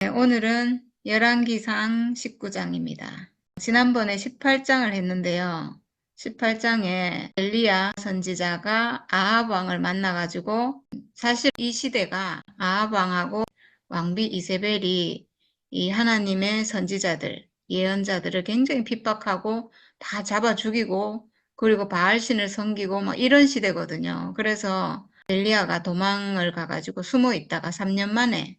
네, 오늘은 열왕기상 19장입니다. 지난번에 18장을 했는데요. 18장에 엘리야 선지자가 아합 왕을 만나가지고 사실 이 시대가 아합 왕하고 왕비 이세벨이 이 하나님의 선지자들, 예언자들을 굉장히 핍박하고 다 잡아 죽이고 그리고 바알신을 섬기고 막 이런 시대거든요. 그래서 엘리야가 도망을 가가지고 숨어 있다가 3년 만에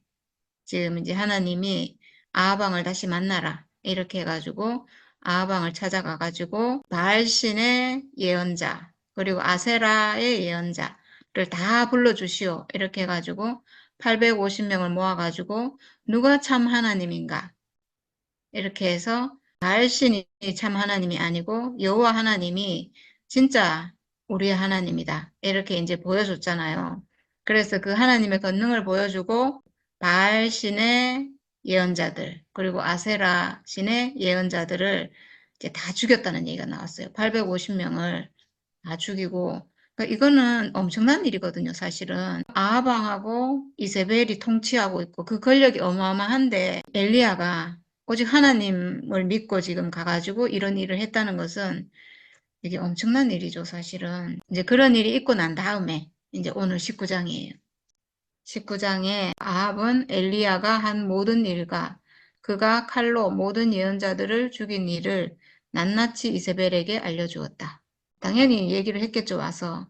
지금 이제 하나님이 아하방을 다시 만나라 이렇게 해가지고 아하방을 찾아가가지고 바알신의 예언자 그리고 아세라의 예언자를 다 불러주시오 이렇게 해가지고 850명을 모아가지고 누가 참 하나님인가 이렇게 해서 바알신이 참 하나님이 아니고 여호와 하나님이 진짜 우리의 하나님이다 이렇게 이제 보여줬잖아요. 그래서 그 하나님의 권능을 보여주고 바알 신의 예언자들 그리고 아세라 신의 예언자들을 이제 다 죽였다는 얘기가 나왔어요. 850명을 다 죽이고 그러니까 이거는 엄청난 일이거든요. 사실은 아하방하고 이세벨이 통치하고 있고 그 권력이 어마어마한데 엘리야가 오직 하나님을 믿고 지금 가가지고 이런 일을 했다는 것은 이게 엄청난 일이죠. 사실은 이제 그런 일이 있고 난 다음에 이제 오늘 19장이에요. 19장에 아합은 엘리야가 한 모든 일과 그가 칼로 모든 예언자들을 죽인 일을 낱낱이 이세벨에게 알려주었다. 당연히 얘기를 했겠죠, 와서.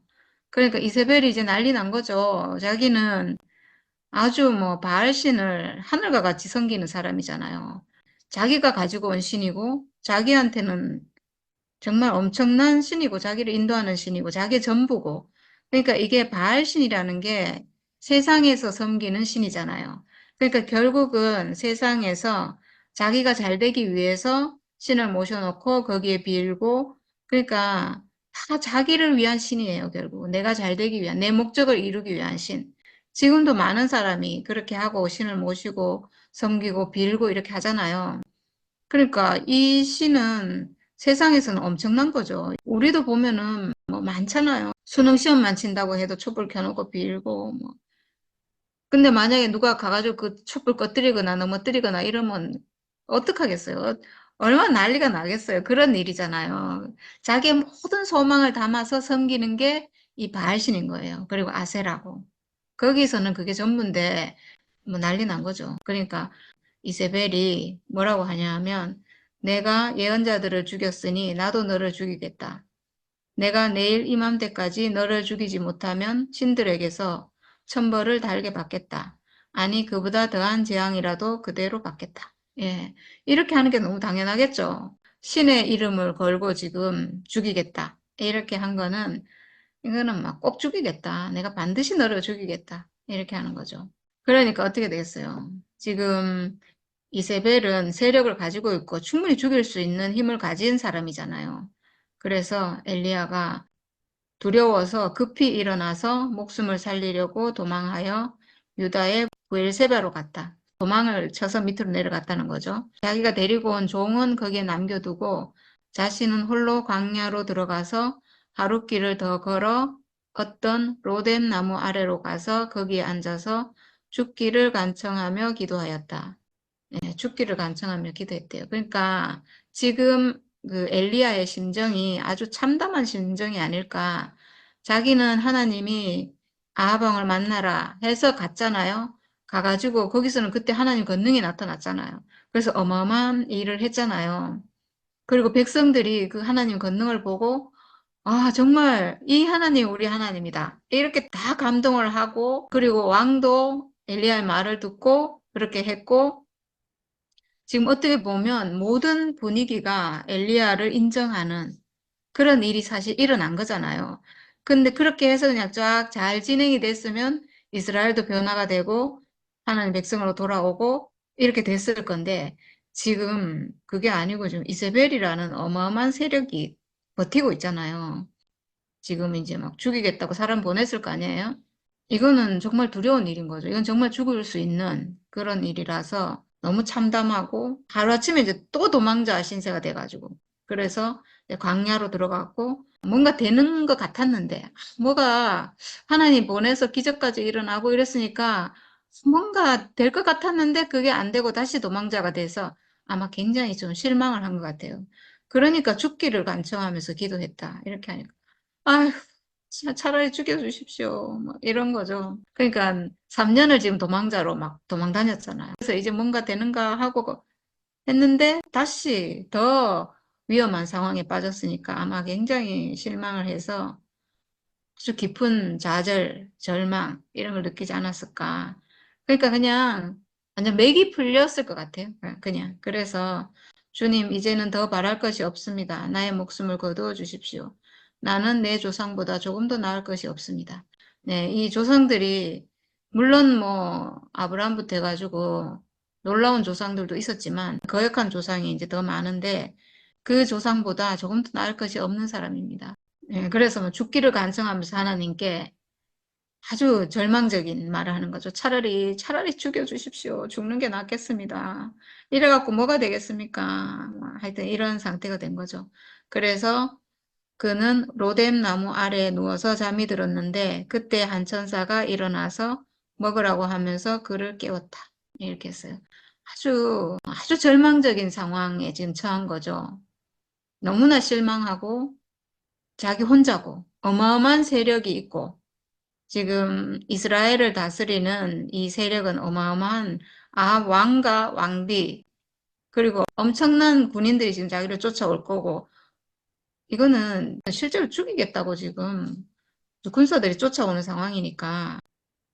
그러니까 이세벨이 이제 난리 난 거죠. 자기는 아주 뭐 바알신을 하늘과 같이 섬기는 사람이잖아요. 자기가 가지고 온 신이고 자기한테는 정말 엄청난 신이고 자기를 인도하는 신이고 자기의 전부고 그러니까 이게 바알신이라는 게 세상에서 섬기는 신이잖아요. 그러니까 결국은 세상에서 자기가 잘 되기 위해서 신을 모셔놓고 거기에 빌고 그러니까 다 자기를 위한 신이에요. 결국 내가 잘 되기 위한 내 목적을 이루기 위한 신. 지금도 많은 사람이 그렇게 하고 신을 모시고 섬기고 빌고 이렇게 하잖아요. 그러니까 이 시는 세상에서는 엄청난 거죠. 우리도 보면은 뭐 많잖아요. 수능 시험만 친다고 해도 촛불 켜놓고 빌고 뭐. 근데 만약에 누가 가가지고 그 촛불 꺼뜨리거나 넘어뜨리거나 이러면 어떡하겠어요? 얼마나 난리가 나겠어요. 그런 일이잖아요. 자기의 모든 소망을 담아서 섬기는 게 이 바알신인 거예요. 그리고 아세라고. 거기서는 그게 전부인데 뭐 난리 난 거죠. 그러니까 이세벨이 뭐라고 하냐면 내가 예언자들을 죽였으니 나도 너를 죽이겠다. 내가 내일 이맘때까지 너를 죽이지 못하면 신들에게서 천벌을 달게 받겠다. 아니 그보다 더한 재앙이라도 그대로 받겠다. 예, 이렇게 하는 게 너무 당연하겠죠. 신의 이름을 걸고 지금 죽이겠다. 이렇게 한 거는 이거는 막 꼭 죽이겠다. 내가 반드시 너를 죽이겠다. 이렇게 하는 거죠. 그러니까 어떻게 되겠어요? 지금 이세벨은 세력을 가지고 있고 충분히 죽일 수 있는 힘을 가진 사람이잖아요. 그래서 엘리야가 두려워서 급히 일어나서 목숨을 살리려고 도망하여 유다의 부엘세바로 갔다. 도망을 쳐서 밑으로 내려갔다는 거죠. 자기가 데리고 온 종은 거기에 남겨두고 자신은 홀로 광야로 들어가서 하룻길을 더 걸어 어떤 로뎀 나무 아래로 가서 거기에 앉아서 죽기를 간청하며 기도하였다. 네, 죽기를 간청하며 기도했대요. 그러니까 지금 그 엘리야의 심정이 아주 참담한 심정이 아닐까. 자기는 하나님이 아하방을 만나라 해서 갔잖아요. 가가지고 거기서는 그때 하나님 권능이 나타났잖아요. 그래서 어마어마한 일을 했잖아요. 그리고 백성들이 그 하나님 권능을 보고 아, 정말 이 하나님 우리 하나님이다. 이렇게 다 감동을 하고 그리고 왕도 엘리야의 말을 듣고 그렇게 했고 지금 어떻게 보면 모든 분위기가 엘리야를 인정하는 그런 일이 사실 일어난 거잖아요. 근데 그렇게 해서 그냥 쫙 잘 진행이 됐으면 이스라엘도 변화가 되고 하나님 백성으로 돌아오고 이렇게 됐을 건데 지금 그게 아니고 지금 이세벨이라는 어마어마한 세력이 버티고 있잖아요. 지금 이제 막 죽이겠다고 사람 보냈을 거 아니에요? 이거는 정말 두려운 일인 거죠. 이건 정말 죽을 수 있는 그런 일이라서 너무 참담하고 하루아침에 이제 또 도망자 신세가 돼가지고 그래서 이제 광야로 들어갔고 뭔가 되는 것 같았는데 뭐가 하나님 보내서 기적까지 일어나고 이랬으니까 뭔가 될 것 같았는데 그게 안 되고 다시 도망자가 돼서 아마 굉장히 좀 실망을 한 것 같아요. 그러니까 죽기를 간청하면서 기도했다. 이렇게 하니까. 아휴, 차라리 죽여주십시오. 뭐 이런 거죠. 그러니까 3년을 지금 도망자로 막 도망 다녔잖아요. 그래서 이제 뭔가 되는가 하고 했는데 다시 더 위험한 상황에 빠졌으니까 아마 굉장히 실망을 해서 아주 깊은 좌절, 절망 이런 걸 느끼지 않았을까. 그러니까 그냥 완전 맥이 풀렸을 것 같아요. 그냥. 그래서 주님 이제는 더 바랄 것이 없습니다. 나의 목숨을 거두어 주십시오. 나는 내 조상보다 조금 더 나을 것이 없습니다. 네, 이 조상들이 물론 뭐 아브라함부터 해가지고 놀라운 조상들도 있었지만 거역한 조상이 이제 더 많은데 그 조상보다 조금 더 나을 것이 없는 사람입니다. 예, 그래서 뭐 죽기를 간청하면서 하나님께 아주 절망적인 말을 하는 거죠. 차라리 죽여주십시오. 죽는 게 낫겠습니다. 이래갖고 뭐가 되겠습니까? 뭐 하여튼 이런 상태가 된 거죠. 그래서 그는 로뎀 나무 아래에 누워서 잠이 들었는데 그때 한 천사가 일어나서 먹으라고 하면서 그를 깨웠다. 이렇게 했어요. 아주 절망적인 상황에 지금 처한 거죠. 너무나 실망하고 자기 혼자고 어마어마한 세력이 있고 지금 이스라엘을 다스리는 이 세력은 어마어마한 아합 왕과 왕비 그리고 엄청난 군인들이 지금 자기를 쫓아올 거고 이거는 실제로 죽이겠다고 지금 군사들이 쫓아오는 상황이니까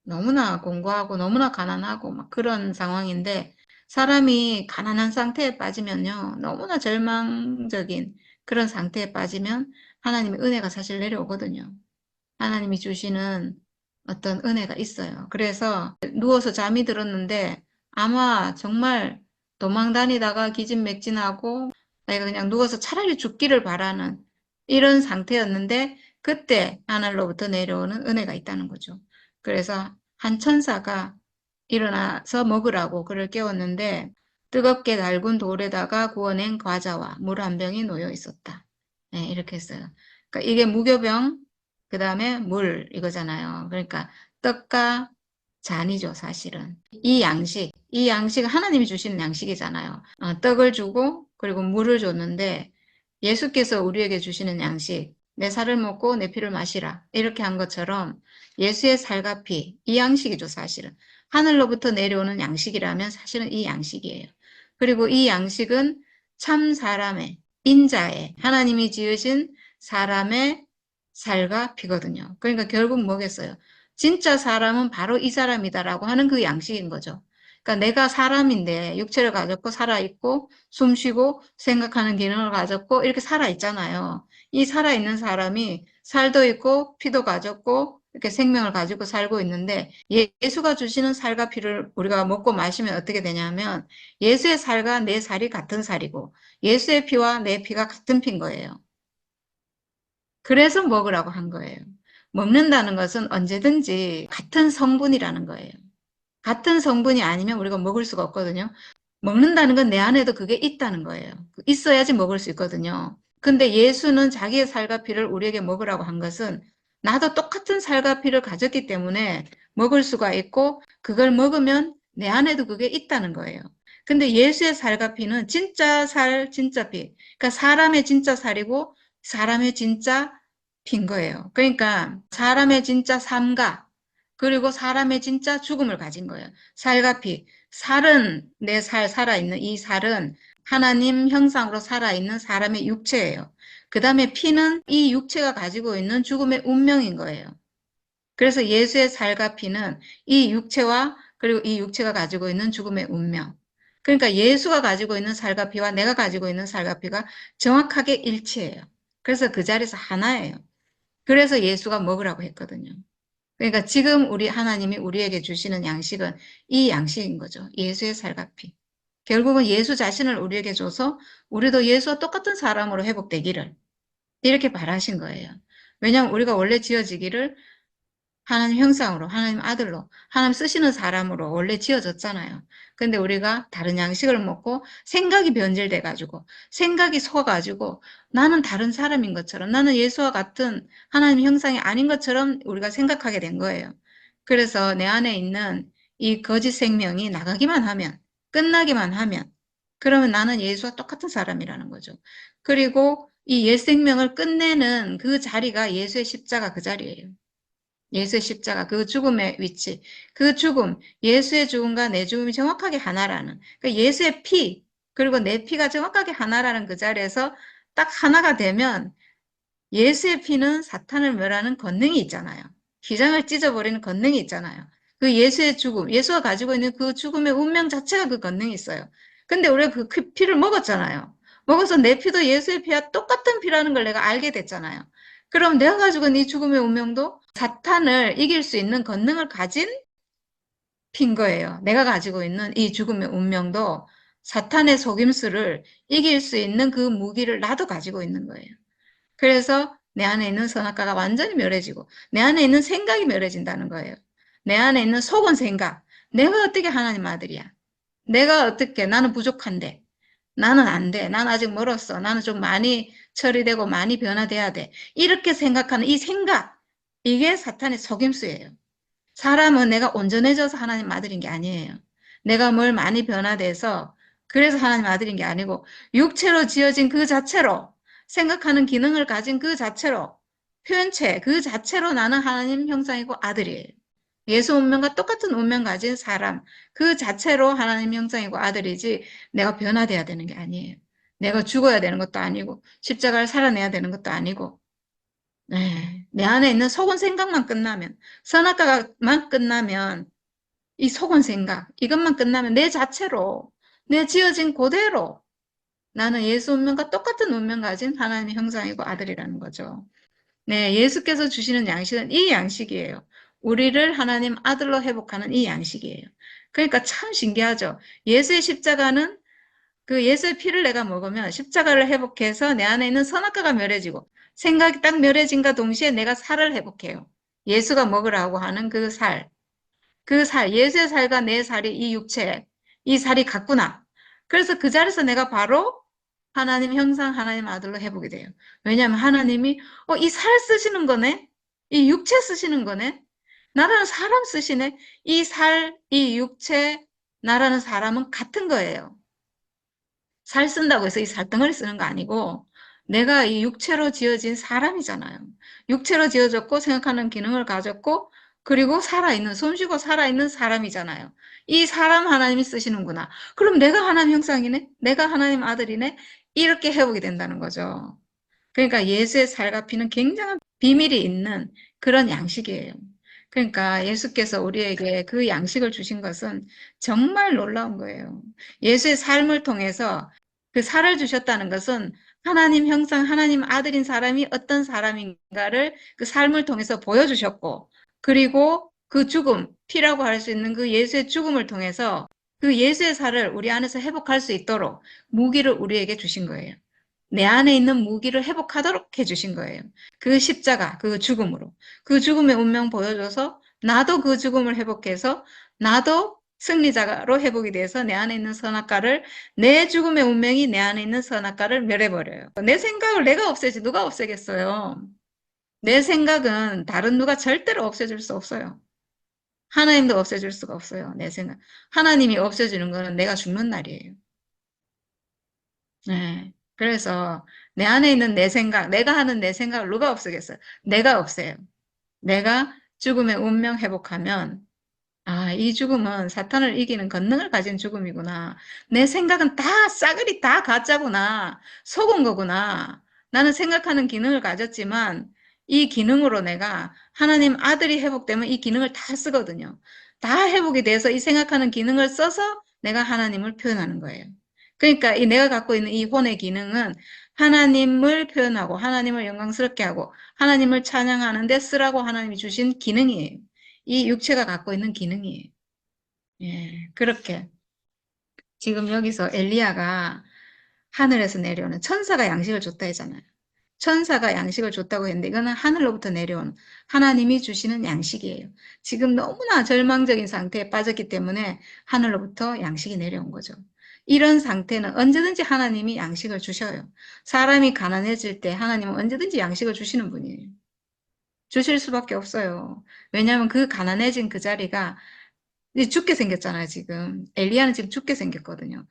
너무나 공고하고 너무나 가난하고 막 그런 상황인데 사람이 가난한 상태에 빠지면요 너무나 절망적인 그런 상태에 빠지면 하나님의 은혜가 사실 내려오거든요. 하나님이 주시는 어떤 은혜가 있어요. 그래서 누워서 잠이 들었는데 아마 정말 도망 다니다가 기진맥진하고 내가 그냥 누워서 차라리 죽기를 바라는 이런 상태였는데 그때 하늘로부터 내려오는 은혜가 있다는 거죠. 그래서 한 천사가 일어나서 먹으라고 그를 깨웠는데 뜨겁게 달군 돌에다가 구워낸 과자와 물 한 병이 놓여 있었다. 네, 이렇게 했어요. 그러니까 이게 무교병 그 다음에 물 이거잖아요. 그러니까 떡과 잔이죠, 사실은. 이 양식은 하나님이 주시는 양식이잖아요. 떡을 주고 그리고 물을 줬는데 예수께서 우리에게 주시는 양식, 내 살을 먹고 내 피를 마시라. 이렇게 한 것처럼 예수의 살과 피, 이 양식이죠, 사실은. 하늘로부터 내려오는 양식이라면 사실은 이 양식이에요. 그리고 이 양식은 참 사람의, 인자의, 하나님이 지으신 사람의 살과 피거든요. 그러니까 결국 뭐겠어요? 진짜 사람은 바로 이 사람이다라고 하는 그 양식인 거죠. 그러니까 내가 사람인데 육체를 가졌고 살아있고 숨쉬고 생각하는 기능을 가졌고 이렇게 살아있잖아요. 이 살아있는 사람이 살도 있고 피도 가졌고 이렇게 생명을 가지고 살고 있는데 예수가 주시는 살과 피를 우리가 먹고 마시면 어떻게 되냐면 예수의 살과 내 살이 같은 살이고 예수의 피와 내 피가 같은 피인 거예요. 그래서 먹으라고 한 거예요. 먹는다는 것은 언제든지 같은 성분이라는 거예요. 같은 성분이 아니면 우리가 먹을 수가 없거든요. 먹는다는 건 내 안에도 그게 있다는 거예요. 있어야지 먹을 수 있거든요. 근데 예수는 자기의 살과 피를 우리에게 먹으라고 한 것은 나도 똑같은 살과 피를 가졌기 때문에 먹을 수가 있고 그걸 먹으면 내 안에도 그게 있다는 거예요. 근데 예수의 살과 피는 진짜 살, 진짜 피. 그러니까 사람의 진짜 살이고 사람의 진짜 피인 거예요. 그러니까 사람의 진짜 삶과 그리고 사람의 진짜 죽음을 가진 거예요. 살과 피. 살은 내 살아있는 이 살은 하나님 형상으로 살아있는 사람의 육체예요. 그 다음에 피는 이 육체가 가지고 있는 죽음의 운명인 거예요. 그래서 예수의 살과 피는 이 육체와 그리고 이 육체가 가지고 있는 죽음의 운명. 그러니까 예수가 가지고 있는 살과 피와 내가 가지고 있는 살과 피가 정확하게 일치해요. 그래서 그 자리에서 하나예요. 그래서 예수가 먹으라고 했거든요. 그러니까 지금 우리 하나님이 우리에게 주시는 양식은 이 양식인 거죠. 예수의 살과 피. 결국은 예수 자신을 우리에게 줘서 우리도 예수와 똑같은 사람으로 회복되기를 이렇게 바라신 거예요. 왜냐하면 우리가 원래 지어지기를 하나님 형상으로, 하나님 아들로, 하나님 쓰시는 사람으로 원래 지어졌잖아요. 근데 우리가 다른 양식을 먹고 생각이 변질돼가지고, 생각이 속아가지고, 나는 다른 사람인 것처럼, 나는 예수와 같은 하나님 형상이 아닌 것처럼 우리가 생각하게 된 거예요. 그래서 내 안에 있는 이 거짓 생명이 나가기만 하면, 끝나기만 하면, 그러면 나는 예수와 똑같은 사람이라는 거죠. 그리고 이 옛 생명을 끝내는 그 자리가 예수의 십자가 그 자리예요. 예수의 십자가, 그 죽음의 위치, 그 죽음, 예수의 죽음과 내 죽음이 정확하게 하나라는, 그 예수의 피, 그리고 내 피가 정확하게 하나라는 그 자리에서 딱 하나가 되면 예수의 피는 사탄을 멸하는 권능이 있잖아요. 휘장을 찢어버리는 권능이 있잖아요. 그 예수의 죽음, 예수가 가지고 있는 그 죽음의 운명 자체가 그 권능이 있어요. 근데 우리가 그 피를 먹었잖아요. 먹어서 내 피도 예수의 피와 똑같은 피라는 걸 내가 알게 됐잖아요. 그럼 내가 가지고 있는 이 죽음의 운명도 사탄을 이길 수 있는 권능을 가진 핀 거예요. 내가 가지고 있는 이 죽음의 운명도 사탄의 속임수를 이길 수 있는 그 무기를 나도 가지고 있는 거예요. 그래서 내 안에 있는 선악과가 완전히 멸해지고 내 안에 있는 생각이 멸해진다는 거예요. 내 안에 있는 속은 생각. 내가 어떻게 하나님 아들이야? 내가 어떻게 나는 부족한데 나는 안 돼. 난 아직 멀었어. 나는 좀 많이 처리되고 많이 변화돼야 돼. 이렇게 생각하는 이 생각. 이게 사탄의 속임수예요. 사람은 내가 온전해져서 하나님 아들인 게 아니에요. 내가 뭘 많이 변화돼서 그래서 하나님 아들인 게 아니고 육체로 지어진 그 자체로 생각하는 기능을 가진 그 자체로 표현체 그 자체로 나는 하나님 형상이고 아들이에요. 예수 운명과 똑같은 운명 가진 사람 그 자체로 하나님 형상이고 아들이지 내가 변화돼야 되는 게 아니에요. 내가 죽어야 되는 것도 아니고 십자가를 살아내야 되는 것도 아니고 네, 내 안에 있는 속은 생각만 끝나면, 선악과만 끝나면, 이 속은 생각, 이것만 끝나면 내 자체로, 내 지어진 그대로 나는 예수 운명과 똑같은 운명 가진 하나님의 형상이고 아들이라는 거죠. 네, 예수께서 주시는 양식은 이 양식이에요. 우리를 하나님 아들로 회복하는 이 양식이에요. 그러니까 참 신기하죠. 예수의 십자가는 그 예수의 피를 내가 먹으면 십자가를 회복해서 내 안에 있는 선악과가 멸해지고 생각이 딱 멸해진과 동시에 내가 살을 회복해요. 예수가 먹으라고 하는 그 살. 그 살, 예수의 살과 내 살이 이 육체, 이 살이 같구나. 그래서 그 자리에서 내가 바로 하나님 형상, 하나님 아들로 회복이 돼요. 왜냐하면 하나님이 이 살 쓰시는 거네? 이 육체 쓰시는 거네? 나라는 사람 쓰시네? 이 살, 이 육체, 나라는 사람은 같은 거예요. 살 쓴다고 해서 이 살덩어리 쓰는 거 아니고 내가 이 육체로 지어진 사람이잖아요. 육체로 지어졌고 생각하는 기능을 가졌고 그리고 살아있는, 숨쉬고 살아있는 사람이잖아요. 이 사람 하나님이 쓰시는구나. 그럼 내가 하나님 형상이네? 내가 하나님 아들이네? 이렇게 회복이 된다는 거죠. 그러니까 예수의 살과 피는 굉장한 비밀이 있는 그런 양식이에요. 그러니까 예수께서 우리에게 그 양식을 주신 것은 정말 놀라운 거예요. 예수의 삶을 통해서 그 살을 주셨다는 것은 하나님 형상, 하나님 아들인 사람이 어떤 사람인가를 그 삶을 통해서 보여주셨고, 그리고 그 죽음, 피라고 할 수 있는 그 예수의 죽음을 통해서 그 예수의 살을 우리 안에서 회복할 수 있도록 무기를 우리에게 주신 거예요. 내 안에 있는 무기를 회복하도록 해주신 거예요. 그 십자가, 그 죽음으로. 그 죽음의 운명 보여줘서 나도 그 죽음을 회복해서 나도 승리자로 회복이 돼서 내 안에 있는 선악과를 내 죽음의 운명이 내 안에 있는 선악과를 멸해버려요. 내 생각을 내가 없애지 누가 없애겠어요. 내 생각은 다른 누가 절대로 없애줄 수 없어요. 하나님도 없애줄 수가 없어요. 내 생각. 하나님이 없애주는 거는 내가 죽는 날이에요. 네. 그래서 내 안에 있는 내 생각, 내가 하는 내 생각을 누가 없애겠어요? 내가 없애요. 내가 죽음의 운명 회복하면 아, 이 죽음은 사탄을 이기는 권능을 가진 죽음이구나. 내 생각은 다 싸그리 다 가짜구나. 속은 거구나. 나는 생각하는 기능을 가졌지만 이 기능으로 내가 하나님 아들이 회복되면 이 기능을 다 쓰거든요. 다 회복이 돼서 이 생각하는 기능을 써서 내가 하나님을 표현하는 거예요. 그러니까 이 내가 갖고 있는 이 혼의 기능은 하나님을 표현하고 하나님을 영광스럽게 하고 하나님을 찬양하는 데 쓰라고 하나님이 주신 기능이에요. 이 육체가 갖고 있는 기능이에요. 예, 그렇게. 지금 여기서 엘리야가 하늘에서 내려오는 천사가 양식을 줬다 했잖아요. 천사가 양식을 줬다고 했는데 이거는 하늘로부터 내려오는 하나님이 주시는 양식이에요. 지금 너무나 절망적인 상태에 빠졌기 때문에 하늘로부터 양식이 내려온 거죠. 이런 상태는 언제든지 하나님이 양식을 주셔요. 사람이 가난해질 때 하나님은 언제든지 양식을 주시는 분이에요. 주실 수밖에 없어요. 왜냐하면 그 가난해진 그 자리가 이제 죽게 생겼잖아요, 지금. 엘리야는 지금 죽게 생겼거든요.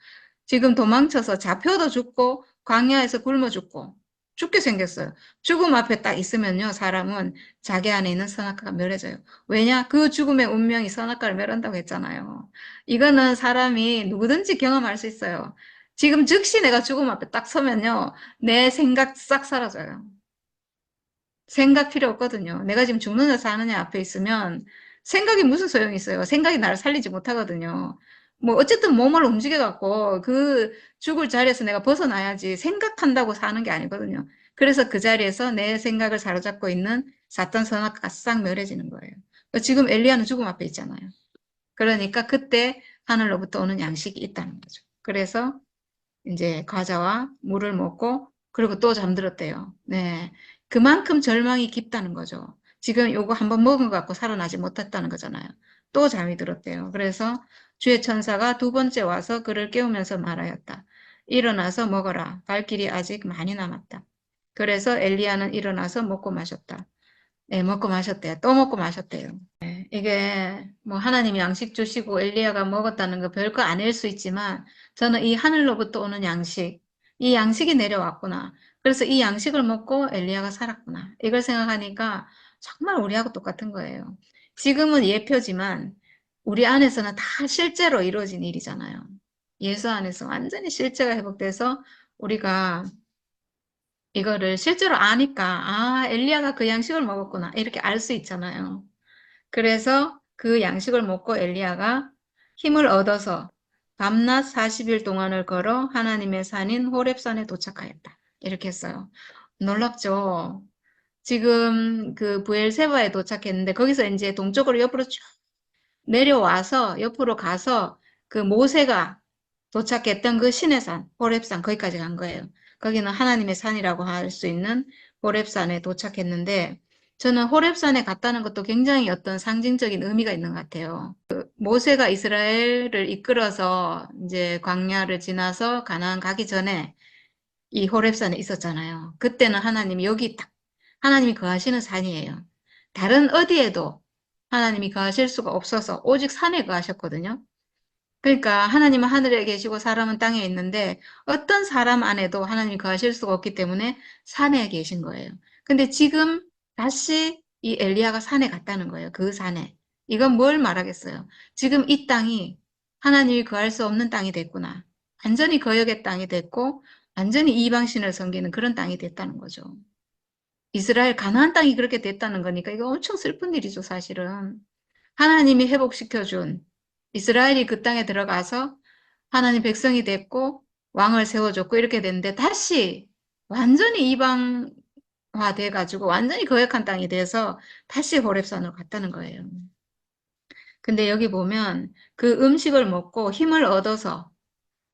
지금 도망쳐서 잡혀도 죽고, 광야에서 굶어 죽고, 죽게 생겼어요. 죽음 앞에 딱 있으면요, 사람은 자기 안에 있는 선악과가 멸해져요. 왜냐? 그 죽음의 운명이 선악과를 멸한다고 했잖아요. 이거는 사람이 누구든지 경험할 수 있어요. 지금 즉시 내가 죽음 앞에 딱 서면요, 내 생각 싹 사라져요. 생각 필요 없거든요. 내가 지금 죽느냐 사느냐 앞에 있으면 생각이 무슨 소용이 있어요. 생각이 나를 살리지 못하거든요. 뭐 어쨌든 몸을 움직여갖고 그 죽을 자리에서 내가 벗어나야지 생각한다고 사는 게 아니거든요. 그래서 그 자리에서 내 생각을 사로잡고 있는 사탄 선악과가 싹 멸해지는 거예요. 지금 엘리야는 죽음 앞에 있잖아요. 그러니까 그때 하늘로부터 오는 양식이 있다는 거죠. 그래서 이제 과자와 물을 먹고 그리고 또 잠들었대요. 네. 그만큼 절망이 깊다는 거죠. 지금 요거 한번 먹은 것 같고 살아나지 못했다는 거잖아요. 또 잠이 들었대요. 그래서 주의 천사가 두 번째 와서 그를 깨우면서 말하였다. 일어나서 먹어라. 갈 길이 아직 많이 남았다. 그래서 엘리야는 일어나서 먹고 마셨다. 네, 먹고 마셨대요. 또 먹고 마셨대요. 이게 뭐 하나님이 양식 주시고 엘리야가 먹었다는 거 별거 아닐 수 있지만 저는 이 하늘로부터 오는 양식, 이 양식이 내려왔구나. 그래서 이 양식을 먹고 엘리야가 살았구나. 이걸 생각하니까 정말 우리하고 똑같은 거예요. 지금은 예표지만 우리 안에서는 다 실제로 이루어진 일이잖아요. 예수 안에서 완전히 실제가 회복돼서 우리가 이거를 실제로 아니까 아, 엘리야가 그 양식을 먹었구나. 이렇게 알 수 있잖아요. 그래서 그 양식을 먹고 엘리야가 힘을 얻어서 밤낮 40일 동안을 걸어 하나님의 산인 호렙산에 도착하였다. 이렇게 했어요. 놀랍죠? 지금 그 부엘세바에 도착했는데 거기서 이제 동쪽으로 옆으로 쭉 내려와서 옆으로 가서 그 모세가 도착했던 그 시내산, 호렙산 거기까지 간 거예요. 거기는 하나님의 산이라고 할 수 있는 호렙산에 도착했는데 저는 호렙산에 갔다는 것도 굉장히 어떤 상징적인 의미가 있는 것 같아요. 그 모세가 이스라엘을 이끌어서 이제 광야를 지나서 가나안 가기 전에 이 호렙산에 있었잖아요. 그때는 하나님이 여기 딱 하나님이 거하시는 산이에요. 다른 어디에도 하나님이 거하실 수가 없어서 오직 산에 거하셨거든요. 그러니까 하나님은 하늘에 계시고 사람은 땅에 있는데 어떤 사람 안에도 하나님이 거하실 수가 없기 때문에 산에 계신 거예요. 근데 지금 다시 이 엘리야가 산에 갔다는 거예요. 그 산에. 이건 뭘 말하겠어요? 지금 이 땅이 하나님이 거할 수 없는 땅이 됐구나. 완전히 거역의 땅이 됐고 완전히 이방신을 섬기는 그런 땅이 됐다는 거죠. 이스라엘 가나안 땅이 그렇게 됐다는 거니까 이거 엄청 슬픈 일이죠, 사실은. 하나님이 회복시켜준 이스라엘이 그 땅에 들어가서 하나님 백성이 됐고 왕을 세워줬고 이렇게 됐는데 다시 완전히 이방화 돼가지고 완전히 거역한 땅이 돼서 다시 호렙산으로 갔다는 거예요. 근데 여기 보면 그 음식을 먹고 힘을 얻어서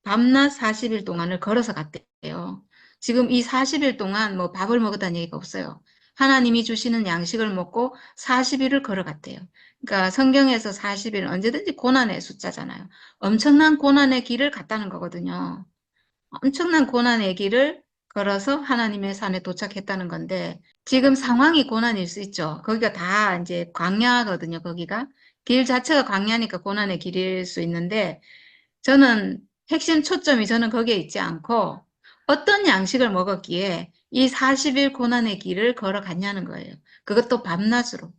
밤낮 40일 동안을 걸어서 갔대요. 지금 이 40일 동안 뭐 밥을 먹었다는 얘기가 없어요. 하나님이 주시는 양식을 먹고 40일을 걸어갔대요. 그러니까 성경에서 40일은 언제든지 고난의 숫자잖아요. 엄청난 고난의 길을 갔다는 거거든요. 엄청난 고난의 길을 걸어서 하나님의 산에 도착했다는 건데 지금 상황이 고난일 수 있죠. 거기가 다 이제 광야거든요. 거기가 길 자체가 광야니까 고난의 길일 수 있는데 저는 핵심 초점이 저는 거기에 있지 않고 어떤 양식을 먹었기에 이 40일 고난의 길을 걸어갔냐는 거예요. 그것도 밤낮으로.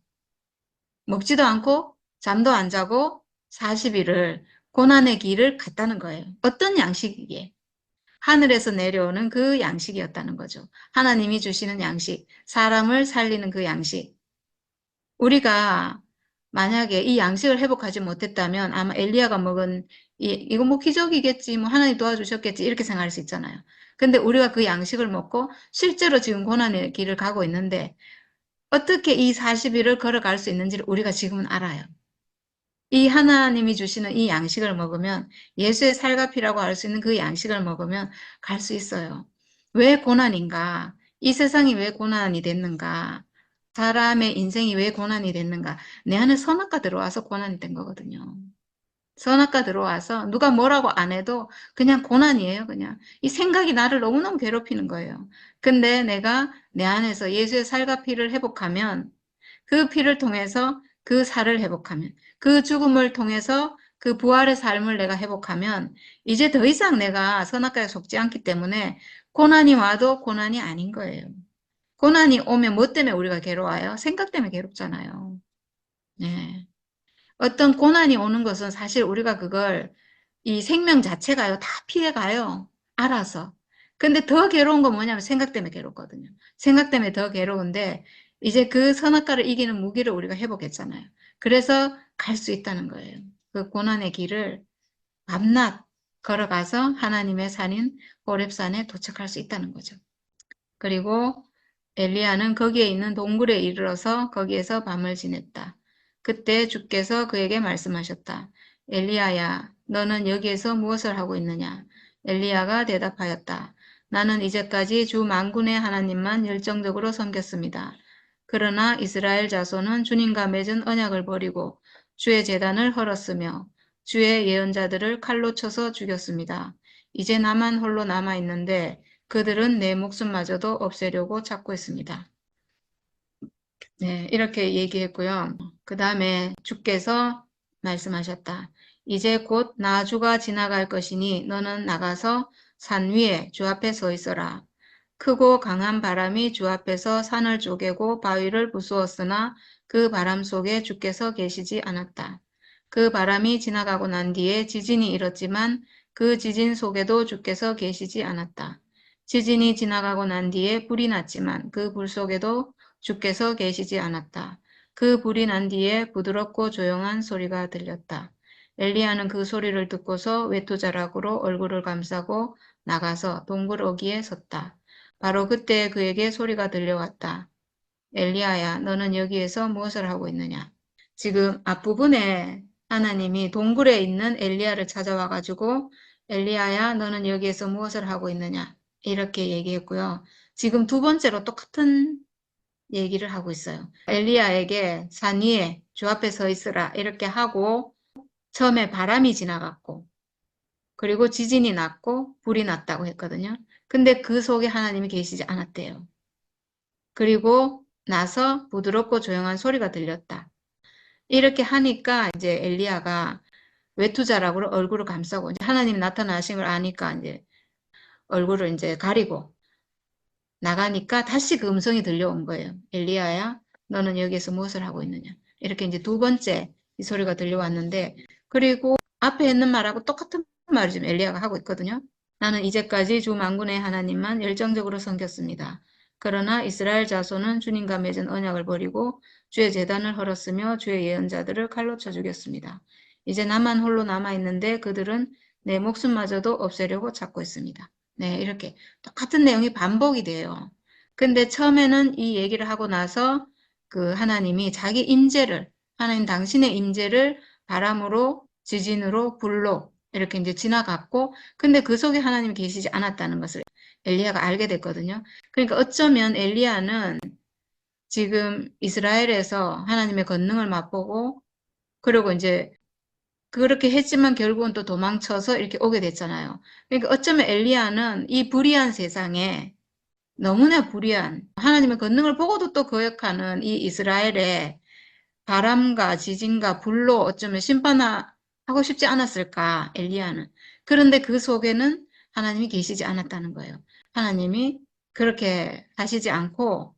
먹지도 않고 잠도 안 자고 40일을 고난의 길을 갔다는 거예요. 어떤 양식이기에? 하늘에서 내려오는 그 양식이었다는 거죠. 하나님이 주시는 양식, 사람을 살리는 그 양식. 우리가 만약에 이 양식을 회복하지 못했다면 아마 엘리야가 먹은 이거 뭐 기적이겠지, 뭐 하나님 도와주셨겠지 이렇게 생각할 수 있잖아요. 근데 우리가 그 양식을 먹고 실제로 지금 고난의 길을 가고 있는데 어떻게 이 40일을 걸어갈 수 있는지를 우리가 지금은 알아요. 이 하나님이 주시는 이 양식을 먹으면 예수의 살과 피라고 할 수 있는 그 양식을 먹으면 갈 수 있어요. 왜 고난인가? 이 세상이 왜 고난이 됐는가? 사람의 인생이 왜 고난이 됐는가? 내 안에 선악과 들어와서 고난이 된 거거든요. 선악과 들어와서 누가 뭐라고 안 해도 그냥 고난이에요, 그냥. 이 생각이 나를 너무너무 괴롭히는 거예요. 근데 내가 내 안에서 예수의 살과 피를 회복하면 그 피를 통해서 그 살을 회복하면, 그 죽음을 통해서 그 부활의 삶을 내가 회복하면 이제 더 이상 내가 선악과에 속지 않기 때문에 고난이 와도 고난이 아닌 거예요. 고난이 오면 뭐 때문에 우리가 괴로워요? 생각 때문에 괴롭잖아요. 네. 어떤 고난이 오는 것은 사실 우리가 그걸 이 생명 자체가요, 다 피해가요. 알아서. 근데 더 괴로운 건 뭐냐면 생각 때문에 괴롭거든요. 생각 때문에 더 괴로운데 이제 그 선악과를 이기는 무기를 우리가 회복했잖아요. 그래서 갈 수 있다는 거예요. 그 고난의 길을 밤낮 걸어가서 하나님의 산인 호렙산에 도착할 수 있다는 거죠. 그리고 엘리야는 거기에 있는 동굴에 이르러서 거기에서 밤을 지냈다. 그때 주께서 그에게 말씀하셨다. 엘리야야, 너는 여기에서 무엇을 하고 있느냐? 엘리야가 대답하였다. 나는 이제까지 주 만군의 하나님만 열정적으로 섬겼습니다. 그러나 이스라엘 자손은 주님과 맺은 언약을 버리고 주의 제단을 헐었으며 주의 예언자들을 칼로 쳐서 죽였습니다. 이제 나만 홀로 남아있는데 그들은 내 목숨마저도 없애려고 찾고 있습니다. 네, 이렇게 얘기했고요. 그 다음에 주께서 말씀하셨다. 이제 곧 나주가 지나갈 것이니 너는 나가서 산 위에 주 앞에 서 있어라. 크고 강한 바람이 주 앞에서 산을 쪼개고 바위를 부수었으나 그 바람 속에 주께서 계시지 않았다. 그 바람이 지나가고 난 뒤에 지진이 일었지만 그 지진 속에도 주께서 계시지 않았다. 지진이 지나가고 난 뒤에 불이 났지만 그 불 속에도 주께서 계시지 않았다. 그 불이 난 뒤에 부드럽고 조용한 소리가 들렸다. 엘리야는 그 소리를 듣고서 외투자락으로 얼굴을 감싸고 나가서 동굴 어귀에 섰다. 바로 그때 그에게 소리가 들려왔다. 엘리야야, 너는 여기에서 무엇을 하고 있느냐? 지금 앞부분에 하나님이 동굴에 있는 엘리야를 찾아와가지고 엘리야야, 너는 여기에서 무엇을 하고 있느냐? 이렇게 얘기했고요. 지금 두 번째로 똑같은 얘기를 하고 있어요. 엘리야에게 산 위에 주 앞에 서 있으라 이렇게 하고 처음에 바람이 지나갔고 그리고 지진이 났고 불이 났다고 했거든요. 근데 그 속에 하나님이 계시지 않았대요. 그리고 나서 부드럽고 조용한 소리가 들렸다. 이렇게 하니까 이제 엘리야가 외투자락으로 얼굴을 감싸고 이제 하나님이 나타나신 걸 아니까 이제 얼굴을 이제 가리고 나가니까 다시 그 음성이 들려온 거예요. 엘리야야, 너는 여기에서 무엇을 하고 있느냐? 이렇게 이제 두 번째 이 소리가 들려왔는데 그리고 앞에 있는 말하고 똑같은 말을 지금 엘리야가 하고 있거든요. 나는 이제까지 주 만군의 하나님만 열정적으로 섬겼습니다. 그러나 이스라엘 자손은 주님과 맺은 언약을 버리고 주의 제단을 헐었으며 주의 예언자들을 칼로 쳐 죽였습니다. 이제 나만 홀로 남아있는데 그들은 내 목숨마저도 없애려고 찾고 있습니다. 네, 이렇게 똑같은 내용이 반복이 돼요. 근데 처음에는 이 얘기를 하고 나서 그 하나님이 자기 임재를, 하나님 당신의 임재를 바람으로, 지진으로, 불로 이렇게 이제 지나갔고, 근데 그 속에 하나님이 계시지 않았다는 것을 엘리야가 알게 됐거든요. 그러니까 어쩌면 엘리야는 지금 이스라엘에서 하나님의 권능을 맛보고, 그리고 이제 그렇게 했지만 결국은 또 도망쳐서 이렇게 오게 됐잖아요. 그러니까 어쩌면 엘리야는 이 불의한 세상에 너무나 불의한 하나님의 권능을 보고도 또 거역하는 이 이스라엘의 바람과 지진과 불로 어쩌면 심판하고 싶지 않았을까, 엘리야는. 그런데 그 속에는 하나님이 계시지 않았다는 거예요. 하나님이 그렇게 하시지 않고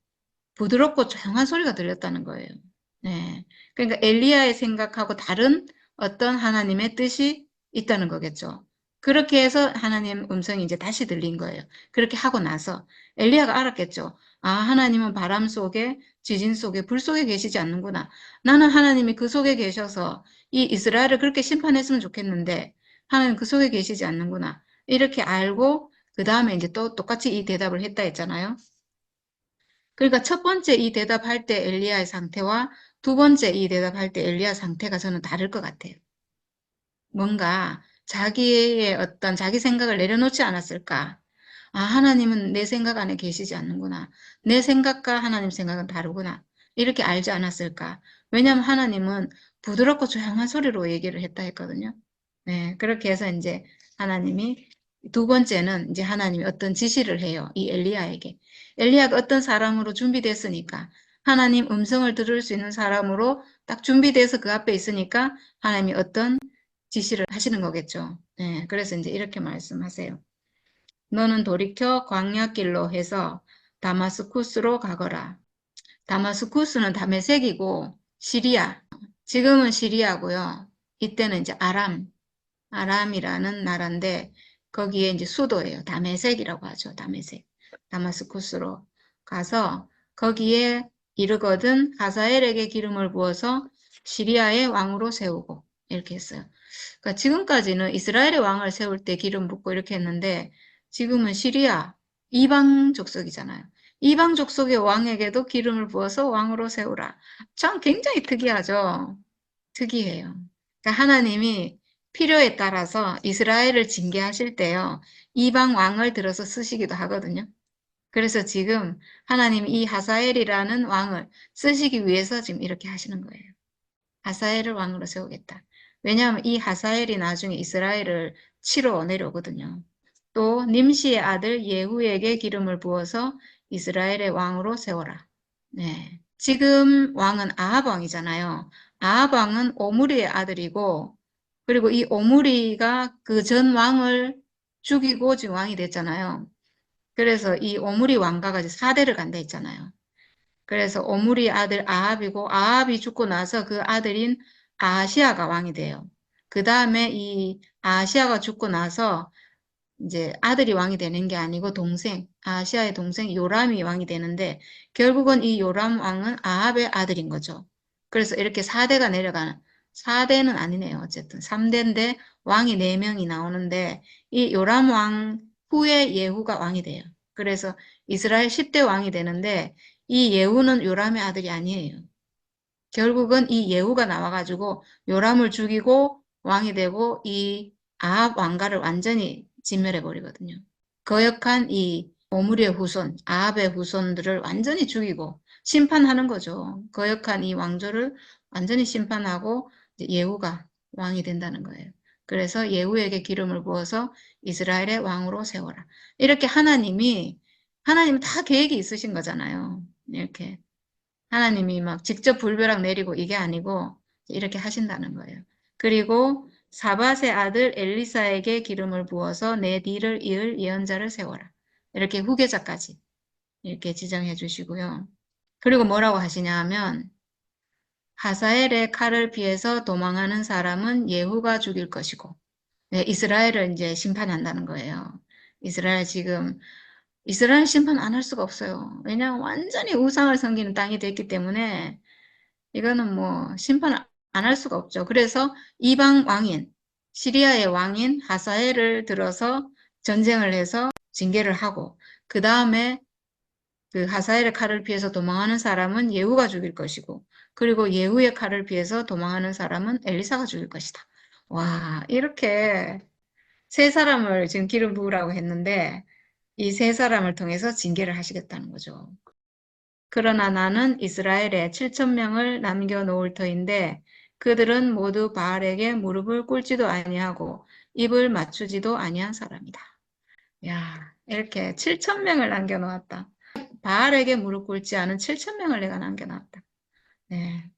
부드럽고 조용한 소리가 들렸다는 거예요. 네. 그러니까 엘리야의 생각하고 다른 어떤 하나님의 뜻이 있다는 거겠죠. 그렇게 해서 하나님 음성이 이제 다시 들린 거예요. 그렇게 하고 나서 엘리야가 알았겠죠. 아, 하나님은 바람 속에, 지진 속에, 불 속에 계시지 않는구나. 나는 하나님이 그 속에 계셔서 이 이스라엘을 그렇게 심판했으면 좋겠는데 하나님 그 속에 계시지 않는구나. 이렇게 알고 그 다음에 이제 또 똑같이 이 대답을 했다 했잖아요. 그러니까 첫 번째 이 대답할 때 엘리야의 상태와 두 번째 이 대답할 때 엘리야 상태가 저는 다를 것 같아요. 뭔가 자기의 어떤 자기 생각을 내려놓지 않았을까? 아, 하나님은 내 생각 안에 계시지 않는구나. 내 생각과 하나님 생각은 다르구나. 이렇게 알지 않았을까? 왜냐하면 하나님은 부드럽고 조용한 소리로 얘기를 했다 했거든요. 네, 그렇게 해서 이제 하나님이 두 번째는 이제 하나님이 어떤 지시를 해요. 이 엘리야에게. 엘리야가 어떤 사람으로 준비됐으니까 하나님 음성을 들을 수 있는 사람으로 딱 준비돼서 그 앞에 있으니까 하나님이 어떤 지시를 하시는 거겠죠. 네, 그래서 이제 이렇게 말씀하세요. 너는 돌이켜 광야길로 해서 다마스쿠스로 가거라. 다마스쿠스는 다메섹이고 시리아. 지금은 시리아고요. 이때는 이제 아람이라는 나라인데 거기에 이제 수도예요. 다메섹이라고 하죠. 다메섹. 다마스쿠스로 가서 거기에 이르거든 하사엘에게 기름을 부어서 시리아의 왕으로 세우고 이렇게 했어요. 그러니까 지금까지는 이스라엘의 왕을 세울 때 기름 붓고 이렇게 했는데 지금은 시리아 이방 족속이잖아요. 이방 족속의 왕에게도 기름을 부어서 왕으로 세우라. 참 굉장히 특이하죠. 특이해요. 그러니까 하나님이 필요에 따라서 이스라엘을 징계하실 때요. 이방 왕을 들어서 쓰시기도 하거든요. 그래서 지금 하나님이 이 하사엘이라는 왕을 쓰시기 위해서 지금 이렇게 하시는 거예요. 하사엘을 왕으로 세우겠다. 왜냐하면 이 하사엘이 나중에 이스라엘을 치러 내려오거든요. 또 nim시의 아들 예후에게 기름을 부어서 이스라엘의 왕으로 세워라. 네. 지금 왕은 아합 왕이잖아요. 아합 왕은 오므리의 아들이고 그리고 이 오므리가 그 전 왕을 죽이고 지금 왕이 됐잖아요. 그래서 이 오므리 왕가가 이제 4대를 간다 했잖아요. 그래서 오므리 아들 아합이고 아합이 죽고 나서 그 아들인 아하시아가 왕이 돼요. 그 다음에 이 아하시아가 죽고 나서 이제 아들이 왕이 되는 게 아니고 동생, 아하시아의 동생 요람이 왕이 되는데 결국은 이 요람 왕은 아합의 아들인 거죠. 그래서 이렇게 4대가 내려가는 4대는 아니네요. 어쨌든 3대인데 왕이 4명이 나오는데 이 요람 왕 후에 예후가 왕이 돼요. 그래서 이스라엘 10대 왕이 되는데 이 예후는 요람의 아들이 아니에요. 결국은 이 예후가 나와가지고 요람을 죽이고 왕이 되고 이 아합 왕가를 완전히 진멸해버리거든요. 거역한 이 오므리의 후손, 아합의 후손들을 완전히 죽이고 심판하는 거죠. 거역한 이 왕조를 완전히 심판하고 예후가 왕이 된다는 거예요. 그래서 예후에게 기름을 부어서 이스라엘의 왕으로 세워라. 이렇게 하나님 다 계획이 있으신 거잖아요. 이렇게. 하나님이 막 직접 불벼락 내리고 이게 아니고 이렇게 하신다는 거예요. 그리고 사밧의 아들 엘리사에게 기름을 부어서 내 뒤를 이을 예언자를 세워라. 이렇게 후계자까지 이렇게 지정해 주시고요. 그리고 뭐라고 하시냐 하면 하사엘의 칼을 피해서 도망하는 사람은 예후가 죽일 것이고 네, 이스라엘을 이제 심판한다는 거예요. 이스라엘 심판 안 할 수가 없어요. 왜냐하면 완전히 우상을 섬기는 땅이 됐기 때문에 이거는 뭐 심판 안 할 수가 없죠. 그래서 이방 왕인, 시리아의 왕인 하사엘을 들어서 전쟁을 해서 징계를 하고 그 다음에 그 하사엘의 칼을 피해서 도망하는 사람은 예후가 죽일 것이고 그리고 예후의 칼을 피해서 도망하는 사람은 엘리사가 죽일 것이다. 와, 이렇게 세 사람을 지금 기름 부으라고 했는데 이 세 사람을 통해서 징계를 하시겠다는 거죠. 그러나 나는 이스라엘에 7,000명을 남겨놓을 터인데 그들은 모두 바알에게 무릎을 꿇지도 아니하고 입을 맞추지도 아니한 사람이다. 야, 이렇게 7,000명을 남겨놓았다. 바알에게 무릎 꿇지 않은 7,000명을 내가 남겨놨다. 네.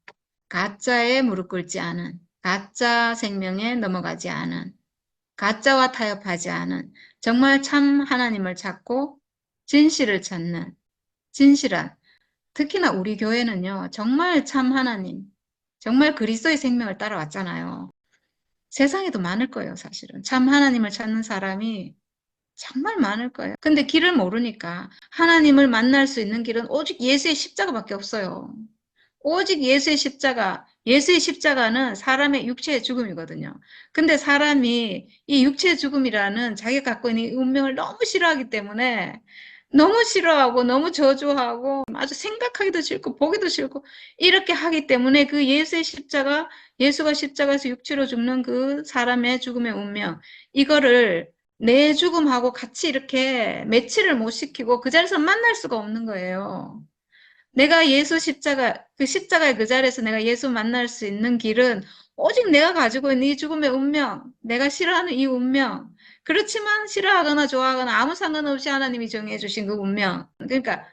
가짜에 무릎 꿇지 않은, 가짜 생명에 넘어가지 않은, 가짜와 타협하지 않은, 정말 참 하나님을 찾고 진실을 찾는, 진실한, 특히나 우리 교회는요, 정말 참 하나님, 정말 그리스도의 생명을 따라왔잖아요. 세상에도 많을 거예요, 사실은. 참 하나님을 찾는 사람이 정말 많을 거예요. 근데 길을 모르니까 하나님을 만날 수 있는 길은 오직 예수의 십자가밖에 없어요. 오직 예수의 십자가는 사람의 육체의 죽음이거든요. 근데 사람이 이 육체의 죽음이라는 자기가 갖고 있는 이 운명을 너무 싫어하기 때문에 너무 싫어하고 너무 저주하고 아주 생각하기도 싫고 보기도 싫고 이렇게 하기 때문에 그 예수가 십자가에서 육체로 죽는 그 사람의 죽음의 운명, 이거를 내 죽음하고 같이 이렇게 매치를 못 시키고 그 자리에서 만날 수가 없는 거예요. 내가 그 십자가의 그 자리에서 내가 예수 만날 수 있는 길은 오직 내가 가지고 있는 이 죽음의 운명, 내가 싫어하는 이 운명, 그렇지만 싫어하거나 좋아하거나 아무 상관없이 하나님이 정해주신 그 운명, 그러니까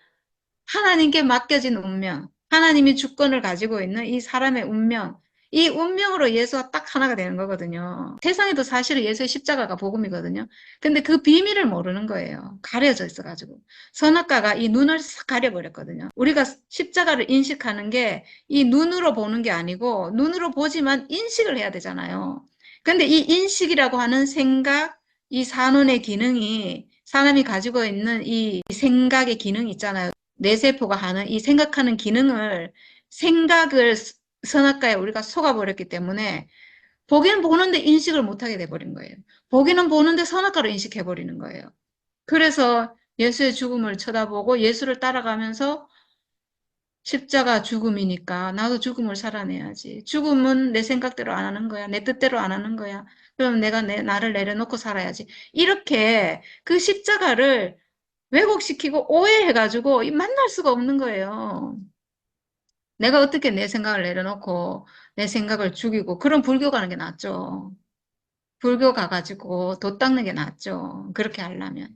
하나님께 맡겨진 운명, 하나님이 주권을 가지고 있는 이 사람의 운명, 이 운명으로 예수와 딱 하나가 되는 거거든요. 세상에도 사실은 예수의 십자가가 복음이거든요. 근데 그 비밀을 모르는 거예요. 가려져 있어가지고. 선악과가 이 눈을 싹 가려버렸거든요. 우리가 십자가를 인식하는 게 이 눈으로 보는 게 아니고 눈으로 보지만 인식을 해야 되잖아요. 근데 이 인식이라고 하는 생각, 이 산원의 기능이 사람이 가지고 있는 이 생각의 기능이 있잖아요. 뇌세포가 하는 이 생각하는 기능을 생각을 선악과에 우리가 속아버렸기 때문에 보기는 보는데 인식을 못하게 돼버린 거예요. 보기는 보는데 선악과로 인식해버리는 거예요. 그래서 예수의 죽음을 쳐다보고 예수를 따라가면서 십자가 죽음이니까 나도 죽음을 살아내야지. 죽음은 내 생각대로 안 하는 거야. 내 뜻대로 안 하는 거야. 그럼 내가 나를 내려놓고 살아야지. 이렇게 그 십자가를 왜곡시키고 오해해가지고 만날 수가 없는 거예요. 내가 어떻게 내 생각을 내려놓고 내 생각을 죽이고 그럼 불교 가는 게 낫죠. 불교 가가지고 돛 닦는 게 낫죠. 그렇게 하려면.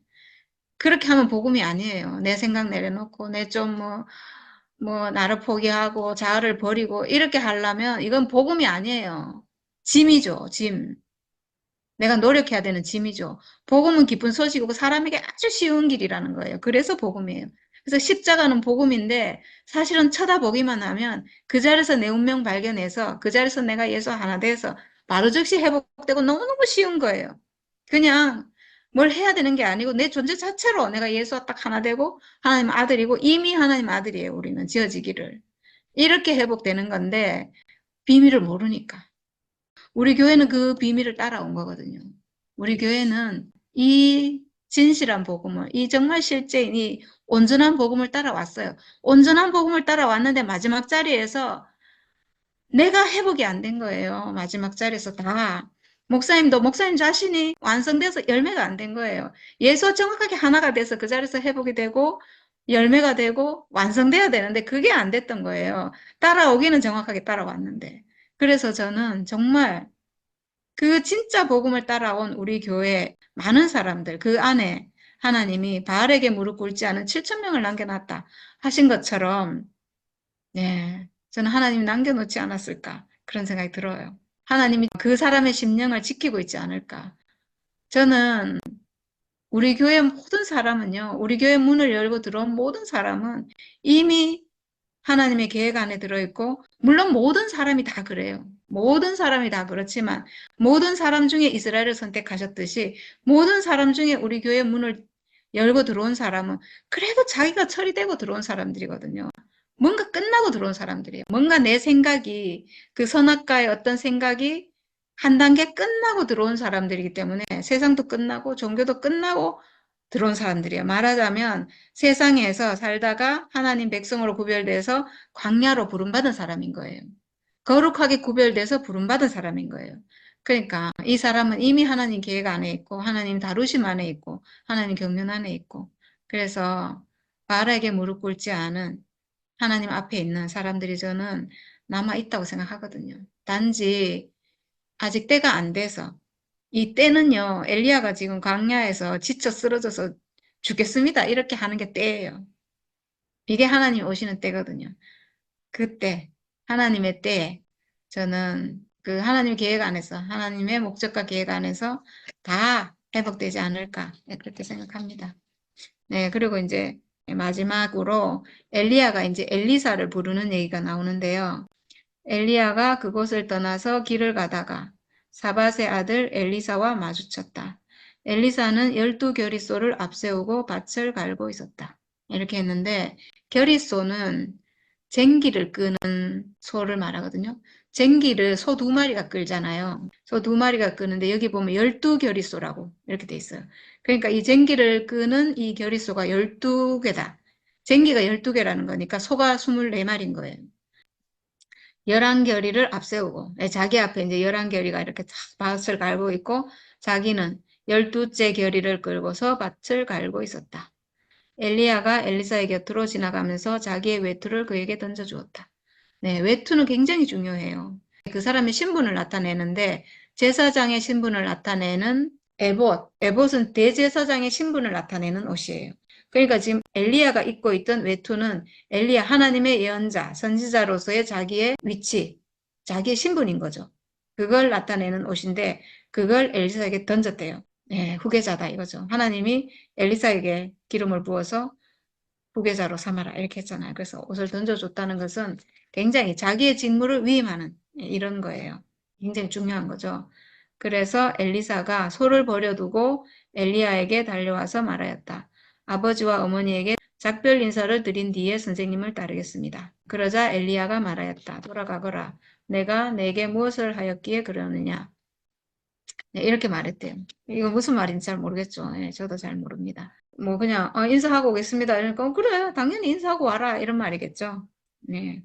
그렇게 하면 복음이 아니에요. 내 생각 내려놓고 내 좀 나를 포기하고 자아를 버리고 이렇게 하려면 이건 복음이 아니에요. 짐이죠, 짐. 내가 노력해야 되는 짐이죠. 복음은 기쁜 소식이고 사람에게 아주 쉬운 길이라는 거예요. 그래서 복음이에요. 그래서 십자가는 복음인데 사실은 쳐다보기만 하면 그 자리에서 내 운명 발견해서 그 자리에서 내가 예수 하나 돼서 바로 즉시 회복되고 너무너무 쉬운 거예요. 그냥 뭘 해야 되는 게 아니고 내 존재 자체로 내가 예수와 딱 하나 되고 하나님 아들이고 이미 하나님 아들이에요. 우리는 지어지기를. 이렇게 회복되는 건데 비밀을 모르니까. 우리 교회는 그 비밀을 따라온 거거든요. 우리 교회는 이 진실한 복음을, 이 정말 실제인 이 온전한 복음을 따라왔어요. 온전한 복음을 따라왔는데 마지막 자리에서 내가 회복이 안 된 거예요. 마지막 자리에서 다. 목사님도 목사님 자신이 완성돼서 열매가 안 된 거예요. 예수와 정확하게 하나가 돼서 그 자리에서 회복이 되고 열매가 되고 완성돼야 되는데 그게 안 됐던 거예요. 따라오기는 정확하게 따라왔는데. 그래서 저는 정말 그 진짜 복음을 따라온 우리 교회 많은 사람들, 그 안에 하나님이 바알에게 무릎 꿇지 않은 7천 명을 남겨놨다 하신 것처럼, 네, 저는 하나님이 남겨놓지 않았을까 그런 생각이 들어요. 하나님이 그 사람의 심령을 지키고 있지 않을까. 저는 우리 교회 모든 사람은요, 우리 교회 문을 열고 들어온 모든 사람은 이미 하나님의 계획 안에 들어있고, 물론 모든 사람이 다 그래요. 모든 사람이 다 그렇지만, 모든 사람 중에 이스라엘을 선택하셨듯이, 모든 사람 중에 우리 교회 문을 열고 들어온 사람은 그래도 자기가 처리되고 들어온 사람들이거든요. 뭔가 끝나고 들어온 사람들이에요. 뭔가 내 생각이, 그 선악과의 어떤 생각이 한 단계 끝나고 들어온 사람들이기 때문에 세상도 끝나고 종교도 끝나고 들어온 사람들이에요. 말하자면 세상에서 살다가 하나님 백성으로 구별돼서 광야로 부름받은 사람인 거예요. 거룩하게 구별돼서 부름받은 사람인 거예요. 그러니까 이 사람은 이미 하나님 계획 안에 있고 하나님 다루심 안에 있고 하나님 경륜 안에 있고 그래서 바알에게 무릎 꿇지 않은 하나님 앞에 있는 사람들이 저는 남아 있다고 생각하거든요. 단지 아직 때가 안 돼서 이 때는요, 엘리야가 지금 광야에서 지쳐 쓰러져서 죽겠습니다. 이렇게 하는 게 때예요. 이게 하나님 오시는 때거든요. 그때, 하나님의 때에 저는 그 하나님 계획 안에서, 하나님의 목적과 계획 안에서 다 회복되지 않을까, 네, 그렇게 생각합니다. 네, 그리고 이제 마지막으로 엘리야가 이제 엘리사를 부르는 얘기가 나오는데요. 엘리야가 그곳을 떠나서 길을 가다가 사밧의 아들 엘리사와 마주쳤다. 엘리사는 12겨리소를 앞세우고 밭을 갈고 있었다. 이렇게 했는데 겨리소는 쟁기를 끄는 소를 말하거든요. 쟁기를 소 두 마리가 끌잖아요. 소 두 마리가 끄는데 여기 보면 12겨리소라고 이렇게 돼 있어요. 그러니까 이 쟁기를 끄는 이 겨리소가 12개다. 쟁기가 12개라는 거니까 소가 24마리인 거예요. 11결의를 앞세우고 자기 앞에 이제 11결의가 이렇게 탁 밭을 갈고 있고 자기는 12째 결의를 끌고서 밭을 갈고 있었다. 엘리야가 엘리사의 곁으로 지나가면서 자기의 외투를 그에게 던져주었다. 네, 외투는 굉장히 중요해요. 그 사람의 신분을 나타내는데 제사장의 신분을 나타내는 에봇은 대제사장의 신분을 나타내는 옷이에요. 그러니까 지금 엘리야가 입고 있던 외투는 엘리야 하나님의 예언자, 선지자로서의 자기의 위치, 자기의 신분인 거죠. 그걸 나타내는 옷인데 그걸 엘리사에게 던졌대요. 예, 후계자다 이거죠. 하나님이 엘리사에게 기름을 부어서 후계자로 삼아라 이렇게 했잖아요. 그래서 옷을 던져줬다는 것은 굉장히 자기의 직무를 위임하는 이런 거예요. 굉장히 중요한 거죠. 그래서 엘리사가 소를 버려두고 엘리야에게 달려와서 말하였다. 아버지와 어머니에게 작별 인사를 드린 뒤에 선생님을 따르겠습니다. 그러자 엘리야가 말하였다. 돌아가거라. 내가 내게 무엇을 하였기에 그러느냐. 네, 이렇게 말했대요. 이거 무슨 말인지 잘 모르겠죠. 네, 저도 잘 모릅니다. 뭐 그냥 인사하고 오겠습니다. 이러니까 그래 당연히 인사하고 와라 이런 말이겠죠. 네.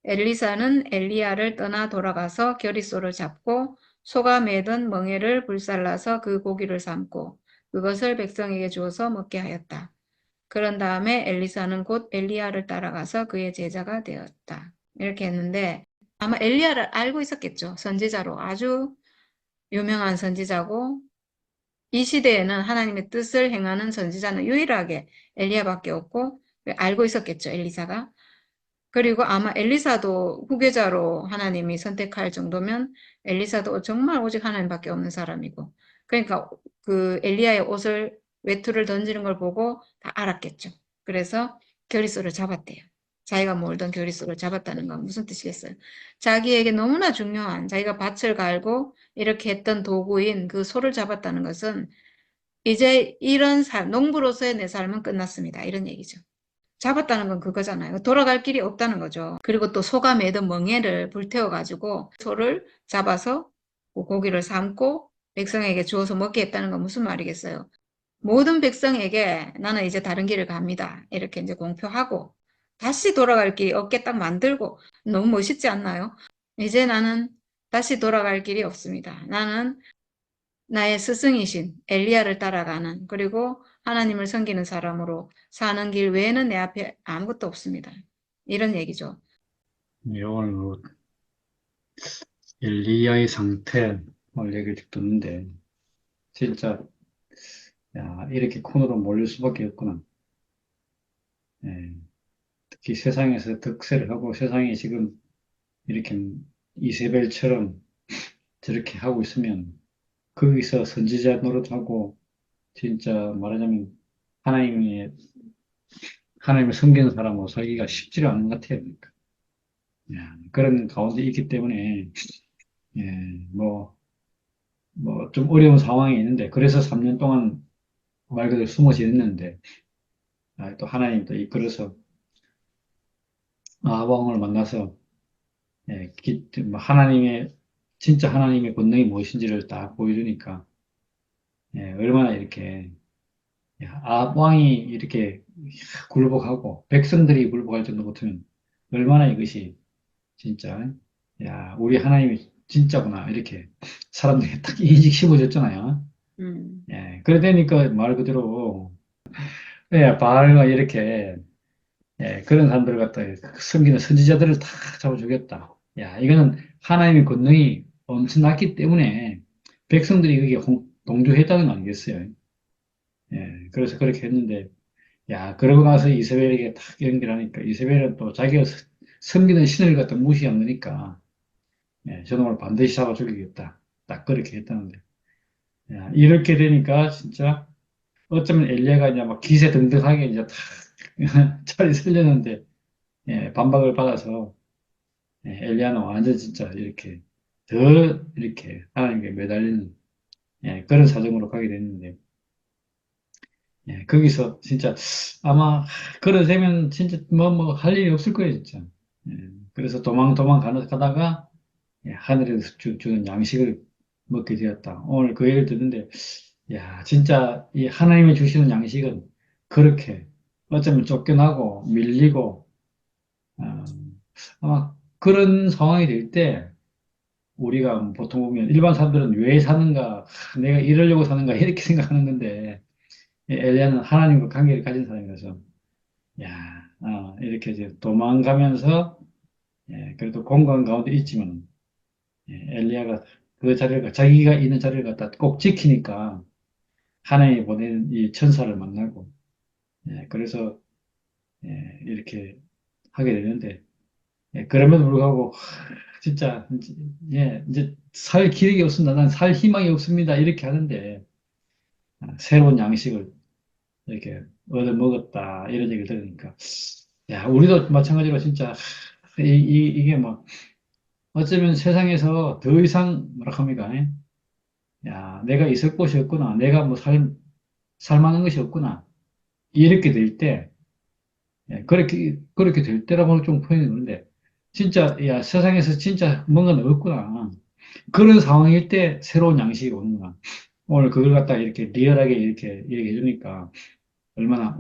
엘리사는 엘리야를 떠나 돌아가서 겨릿소를 잡고 소가 매던 멍에를 불살라서 그 고기를 삶고 그것을 백성에게 주어서 먹게 하였다. 그런 다음에 엘리사는 곧 엘리야를 따라가서 그의 제자가 되었다. 이렇게 했는데 아마 엘리야를 알고 있었겠죠. 선지자로 아주 유명한 선지자고 이 시대에는 하나님의 뜻을 행하는 선지자는 유일하게 엘리야밖에 없고 알고 있었겠죠, 엘리사가. 그리고 아마 엘리사도 후계자로 하나님이 선택할 정도면 엘리사도 정말 오직 하나님밖에 없는 사람이고. 그러니까 그 엘리야의 옷을 외투를 던지는 걸 보고 다 알았겠죠. 그래서 결의소를 잡았대요. 자기가 몰던 결의소를 잡았다는 건 무슨 뜻이겠어요? 자기에게 너무나 중요한 자기가 밭을 갈고 이렇게 했던 도구인 그 소를 잡았다는 것은 이제 이런 삶, 농부로서의 내 삶은 끝났습니다. 이런 얘기죠. 잡았다는 건 그거잖아요. 돌아갈 길이 없다는 거죠. 그리고 또 소가 매던 멍에를 불태워가지고 소를 잡아서 고기를 삶고 백성에게 주어서 먹게 했다는 건 무슨 말이겠어요? 모든 백성에게 나는 이제 다른 길을 갑니다. 이렇게 이제 공표하고 다시 돌아갈 길이 없게 딱 만들고 너무 멋있지 않나요? 이제 나는 다시 돌아갈 길이 없습니다. 나는 나의 스승이신 엘리야를 따라가는 그리고 하나님을 섬기는 사람으로 사는 길 외에는 내 앞에 아무것도 없습니다. 이런 얘기죠. 오늘 뭐 엘리야의 상태 얘기를 듣는데 진짜 야, 이렇게 코너로 몰릴 수밖에 없구나. 예, 특히 세상에서 득세를 하고 세상에 지금 이렇게 이세벨처럼 저렇게 하고 있으면 거기서 선지자 노릇하고 진짜 말하자면 하나님의 하나님을 섬기는 사람으로 살기가 쉽지가 않은 것 같아요. 그러니까. 야, 그런 가운데 있기 때문에 예, 뭐 좀 어려운 상황이 있는데 그래서 3년 동안 말 그대로 숨어 지냈는데 또 하나님 또 이끌어서 아합왕을 만나서 뭐 하나님의 진짜 하나님의 권능이 무엇인지를 딱 보여주니까 얼마나 이렇게 아합왕이 이렇게 굴복하고 백성들이 굴복할 정도 같으면 얼마나 이것이 진짜 우리 하나님이 진짜구나 이렇게 사람들이 딱 인식 심어졌잖아요. 음, 그래 되니까 말 그대로 바알과 이렇게 그런 사람들을 갖다 섬기는 선지자들을 다 잡아 죽였다. 이거는 하나님의 권능이 엄청났기 때문에 백성들이 그게 동조했다는 거 아니겠어요? 그래서 그렇게 했는데, 그러고 나서 이세벨에게 탁 연결하니까 이세벨은 또 자기가 섬기는 신을 갖다 무시 안 하니까, 저놈을 반드시 잡아 죽이겠다. 딱 그렇게 했다는데. 이렇게 되니까 진짜 어쩌면 엘리야가 이제 막 기세등등하게 이제 탁 자리 서렸는데, 반박을 받아서 엘리야는 완전 진짜 이렇게 더 이렇게 하나님께 매달리는 그런 사정으로 가게 됐는데 거기서 진짜 아마 그러려면 진짜 뭐 할 일이 없을 거예요 진짜. 예, 그래서 도망 가다가 하늘에서 주는 양식을 먹게 되었다. 오늘 그 얘기를 듣는데 진짜 이 하나님이 주시는 양식은 그렇게 어쩌면 쫓겨나고 밀리고 어, 아마 그런 상황이 될때 우리가 보통 보면 일반 사람들은 왜 사는가, 내가 이러려고 사는가 이렇게 생각하는 건데 엘리야는 하나님과 관계를 가진 사람이라서 이렇게 이제 도망가면서 그래도 공간 가운데 있지만 엘리야가 그 자리를 자기가 있는 자리를 갖다 꼭 지키니까 하나님이 보내는 이 천사를 만나고 그래서 이렇게 하게 되는데 그럼에도 불구하고 진짜 이제 살 기력이 없습니다. 난 살 희망이 없습니다. 이렇게 하는데 새로운 양식을 이렇게 얻어 먹었다 이런 얘기를 들으니까 야 우리도 마찬가지로 진짜 이게 뭐 어쩌면 세상에서 더 이상 뭐라 합니까? 야 내가 있을 곳이 없구나. 내가 뭐 살만한 것이 없구나. 이렇게 될 때, 그렇게 될 때라고는 좀 표현이 드는데, 진짜, 야, 세상에서 진짜 뭔가는 없구나. 그런 상황일 때 새로운 양식이 오는구나. 오늘 그걸 갖다가 이렇게 리얼하게 이렇게 얘기해 주니까, 얼마나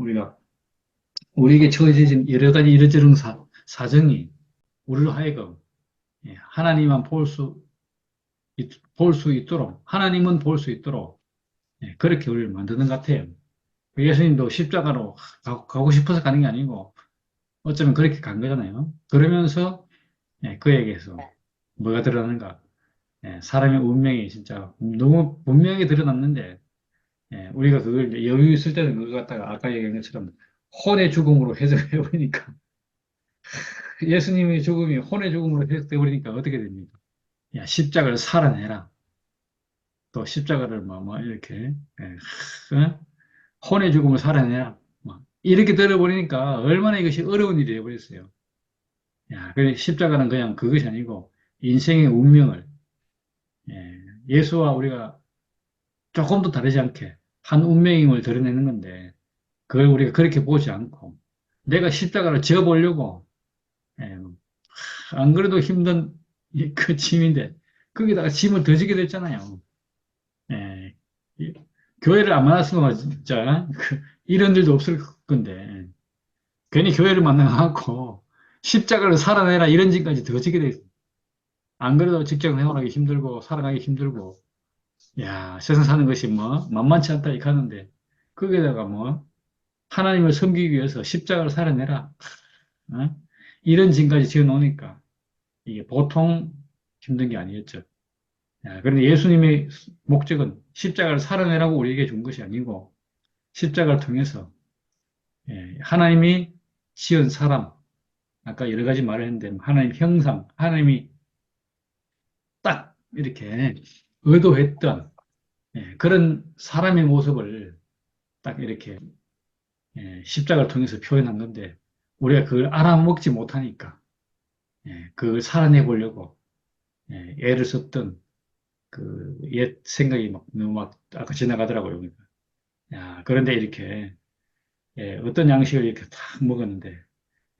우리에게 처해진 여러 가지 이러저런 사정이 우리로 하여금, 하나님만 볼 수 있도록, 하나님은 볼 수 있도록, 그렇게 우리를 만드는 것 같아요. 예수님도 십자가로 가고 싶어서 가는 게 아니고, 어쩌면 그렇게 간 거잖아요. 그러면서 그에게서 뭐가 드러나는가? 사람의 운명이 진짜 너무 분명히 드러났는데 우리가 그걸 이제 여유 있을 때는 그걸 갖다가 아까 얘기한 것처럼 혼의 죽음으로 해석해 버리니까 예수님의 죽음이 혼의 죽음으로 해석돼 버리니까 어떻게 됩니까? 야, 십자가를 살아내라. 또 십자가를 뭐 이렇게 어? 혼의 죽음을 살아내라. 뭐 이렇게 들어버리니까 얼마나 이것이 어려운 일이 되어버렸어요. 야, 그래 십자가는 그냥 그것이 아니고 인생의 운명을 예수와 우리가 조금 도 다르지 않게 한 운명임을 드러내는 건데 그걸 우리가 그렇게 보지 않고 내가 십자가를 지어보려고 예, 안 그래도 힘든 그 짐인데 거기다가 짐을 더 지게 됐잖아요. 예, 교회를 안 만났으면 진짜 이런 일도 없을 건데 괜히 교회를 만나갖고 십자가를 살아내라 이런 짓까지 더 지게 됐어요. 안 그래도 직장 생활하기 힘들고 살아가기 힘들고 야, 세상 사는 것이 뭐 만만치 않다 이렇게 하는데 거기에다가 뭐 하나님을 섬기기 위해서 십자가를 살아내라. 어? 이런 짓까지 지어 놓으니까 이게 보통 힘든 게 아니었죠. 야, 그런데 예수님의 목적은 십자가를 살아내라고 우리에게 준 것이 아니고 십자가를 통해서 하나님이 지은 사람, 아까 여러 가지 말을 했는데 하나님 형상, 하나님이 딱 이렇게 의도했던 그런 사람의 모습을 딱 이렇게 십자가를 통해서 표현한 건데 우리가 그걸 알아먹지 못하니까 그걸 살아내 보려고 애를 썼던 그 옛 생각이 막 너무 막 아까 지나가더라고요. 그러니까. 야, 그런데 이렇게 어떤 양식을 이렇게 탁 먹었는데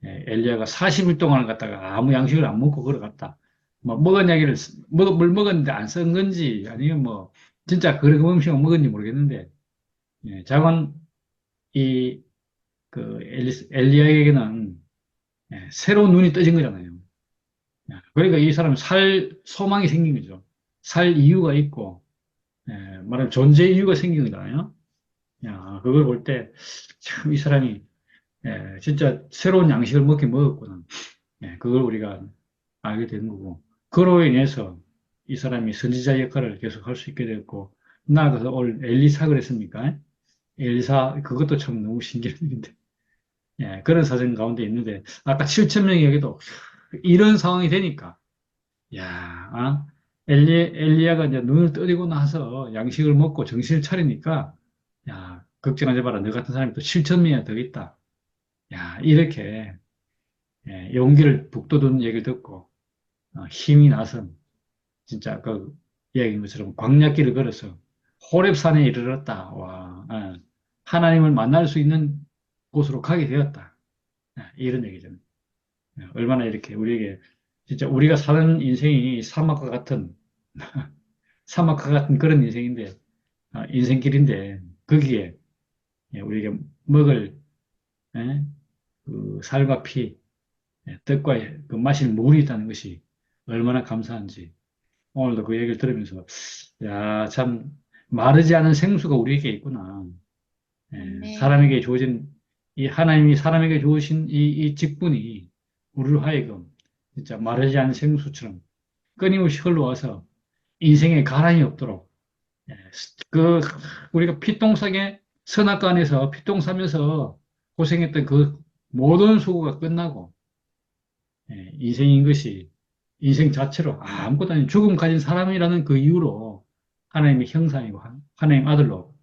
엘리야가 40일 동안을 갖다가 아무 양식을 안 먹고 걸어갔다. 뭐 먹은 야기를 물 먹었는데 안 쓴 건지 아니면 뭐 진짜 그런 음식을 먹었는지 모르겠는데 자관 이 그 엘리야에게는 새로운 눈이 떠진 거잖아요. 그러니까 이 사람은 살 소망이 생긴 거죠. 살 이유가 있고, 말하면 존재 이유가 생긴 거잖아요. 야, 그걸 볼 때, 참, 이 사람이, 진짜 새로운 양식을 먹긴 먹었구나. 그걸 우리가 알게 되는 거고. 그로 인해서 이 사람이 선지자 역할을 계속 할 수 있게 됐고, 나아가서 오늘 엘리사 그랬습니까? 엘리사, 그것도 참 너무 신기한 일인데. 그런 사정 가운데 있는데, 아까 7천 명이 여기도 이런 상황이 되니까, 야, 엘리야가 이제 눈을 떠리고 나서 양식을 먹고 정신을 차리니까, 야, 걱정하지 마라. 너 같은 사람이 또 7천 명이나 더 있다. 야, 이렇게, 용기를 북돋우는 얘기를 듣고, 힘이 나서, 진짜 아까 이야기한 것처럼 광야길을 걸어서 호렙산에 이르렀다. 와, 하나님을 만날 수 있는 곳으로 가게 되었다. 이런 얘기잖아요. 얼마나 이렇게 우리에게, 진짜 우리가 사는 인생이 사막과 같은 그런 인생인데, 인생길인데, 거기에 우리에게 먹을, 예, 그 살과 피, 뜻과 그 마실 물이 있다는 것이 얼마나 감사한지, 오늘도 그 얘기를 들으면서, 야, 참, 마르지 않은 생수가 우리에게 있구나. 아멘. 사람에게 주어진, 이 하나님이 사람에게 주어진 이 직분이 우리로 하여금 진짜 마르지 않은 생수처럼 끊임없이 흘러와서 인생에 가랑이 없도록 예, 그 우리가 피똥싸게 선악간에서 피똥 싸면서 고생했던 그 모든 수고가 끝나고, 인생인 것이 인생 자체로 아무것도 아닌 죽음 가진 사람이라는 그 이유로 하나님의 형상이고 하나님 아들로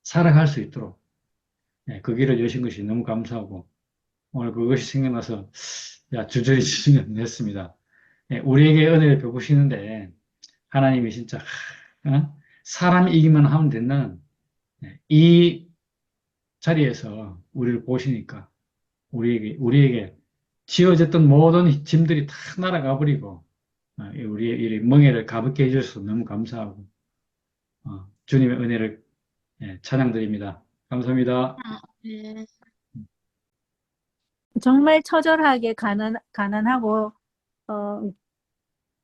살아갈 수 있도록 그 길을 여신 것이 너무 감사하고 오늘 그것이 생각나서 야, 주저리 냈습니다. 우리에게 은혜를 베푸시는데 하나님이 진짜 사람 이기만 하면 된다는 이 자리에서 우리를 보시니까 우리에게 지어졌던 모든 짐들이 다 날아가 버리고 우리의 이 멍에를 가볍게 해주셔서 너무 감사하고 주님의 은혜를 찬양드립니다. 감사합니다. 네. 정말 처절하게 가난하고, 어,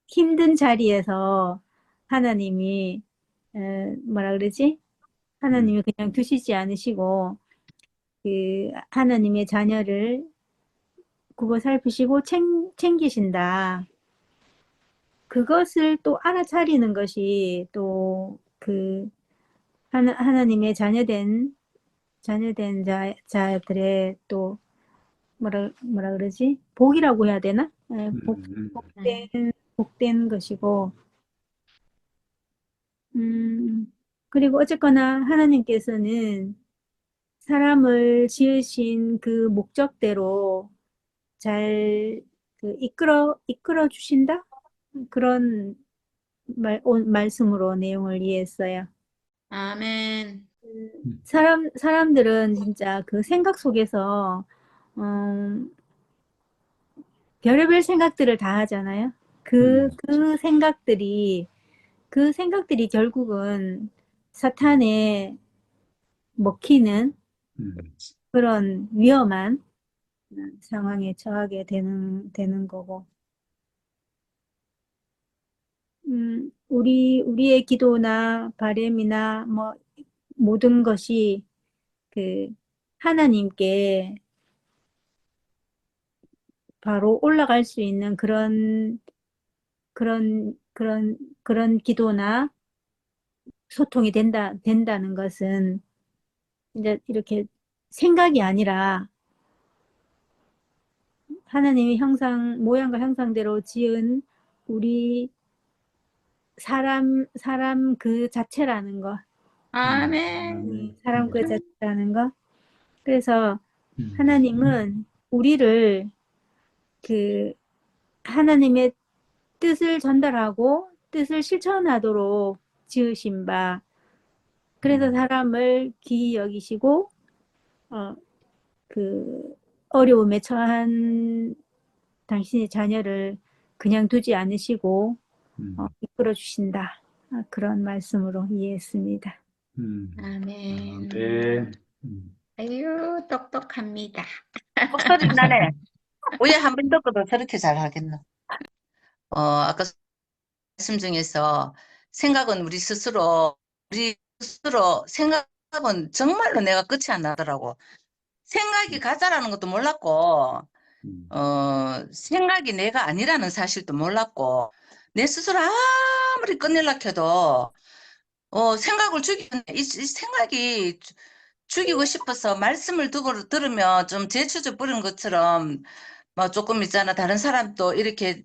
힘든 자리에서 하나님이, 뭐라 그러지? 하나님이 그냥 두시지 않으시고, 그, 하나님의 자녀를 구워 살피시고 챙기신다. 그것을 또 알아차리는 것이 또 그, 하나님의 자녀된 자들의 또 뭐라 그러지? 복이라고 해야 되나? 복된 것이고, 그리고 어쨌거나 하나님께서는 사람을 지으신 그 목적대로 잘 이끌어 주신다? 그런 말씀으로 내용을 이해했어요. 아멘. 사람들은 진짜 그 생각 속에서, 별의별 생각들을 다 하잖아요. 그 생각들이 결국은 사탄에 먹히는 그런 위험한 상황에 처하게 되는 거고. 우리의 기도나 바램이나 뭐 모든 것이 그 하나님께 바로 올라갈 수 있는 그런 기도나 소통이 된다는 것은 이제 이렇게 생각이 아니라 하나님의 모양과 형상대로 지은 우리 사람 그 자체라는 거. 아멘. 사람 그 자체라는 거. 그래서 하나님은 우리를 그 하나님의 뜻을 전달하고 뜻을 실천하도록 지으신 바, 그래서 사람을 귀히 여기시고 그 어려움에 처한 당신의 자녀를 그냥 두지 않으시고 이끌어 주신다. 그런 말씀으로 이해했습니다. 아멘. 네. 아유, 똑똑합니다. 목소리 나네. 왜 한 번 듣고도 저렇게 잘 하겠노? 아까 말씀 중에서 생각은 우리 스스로 생각은 정말로 내가 끝이 안 나더라고. 생각이 가짜라는 것도 몰랐고, 생각이 내가 아니라는 사실도 몰랐고, 내 스스로 아무리 끝내려 해도, 생각을 이 생각이 죽이고 싶어서 말씀을 들으면 좀 제추져 버린 것처럼, 뭐 조금 있잖아. 다른 사람도 이렇게,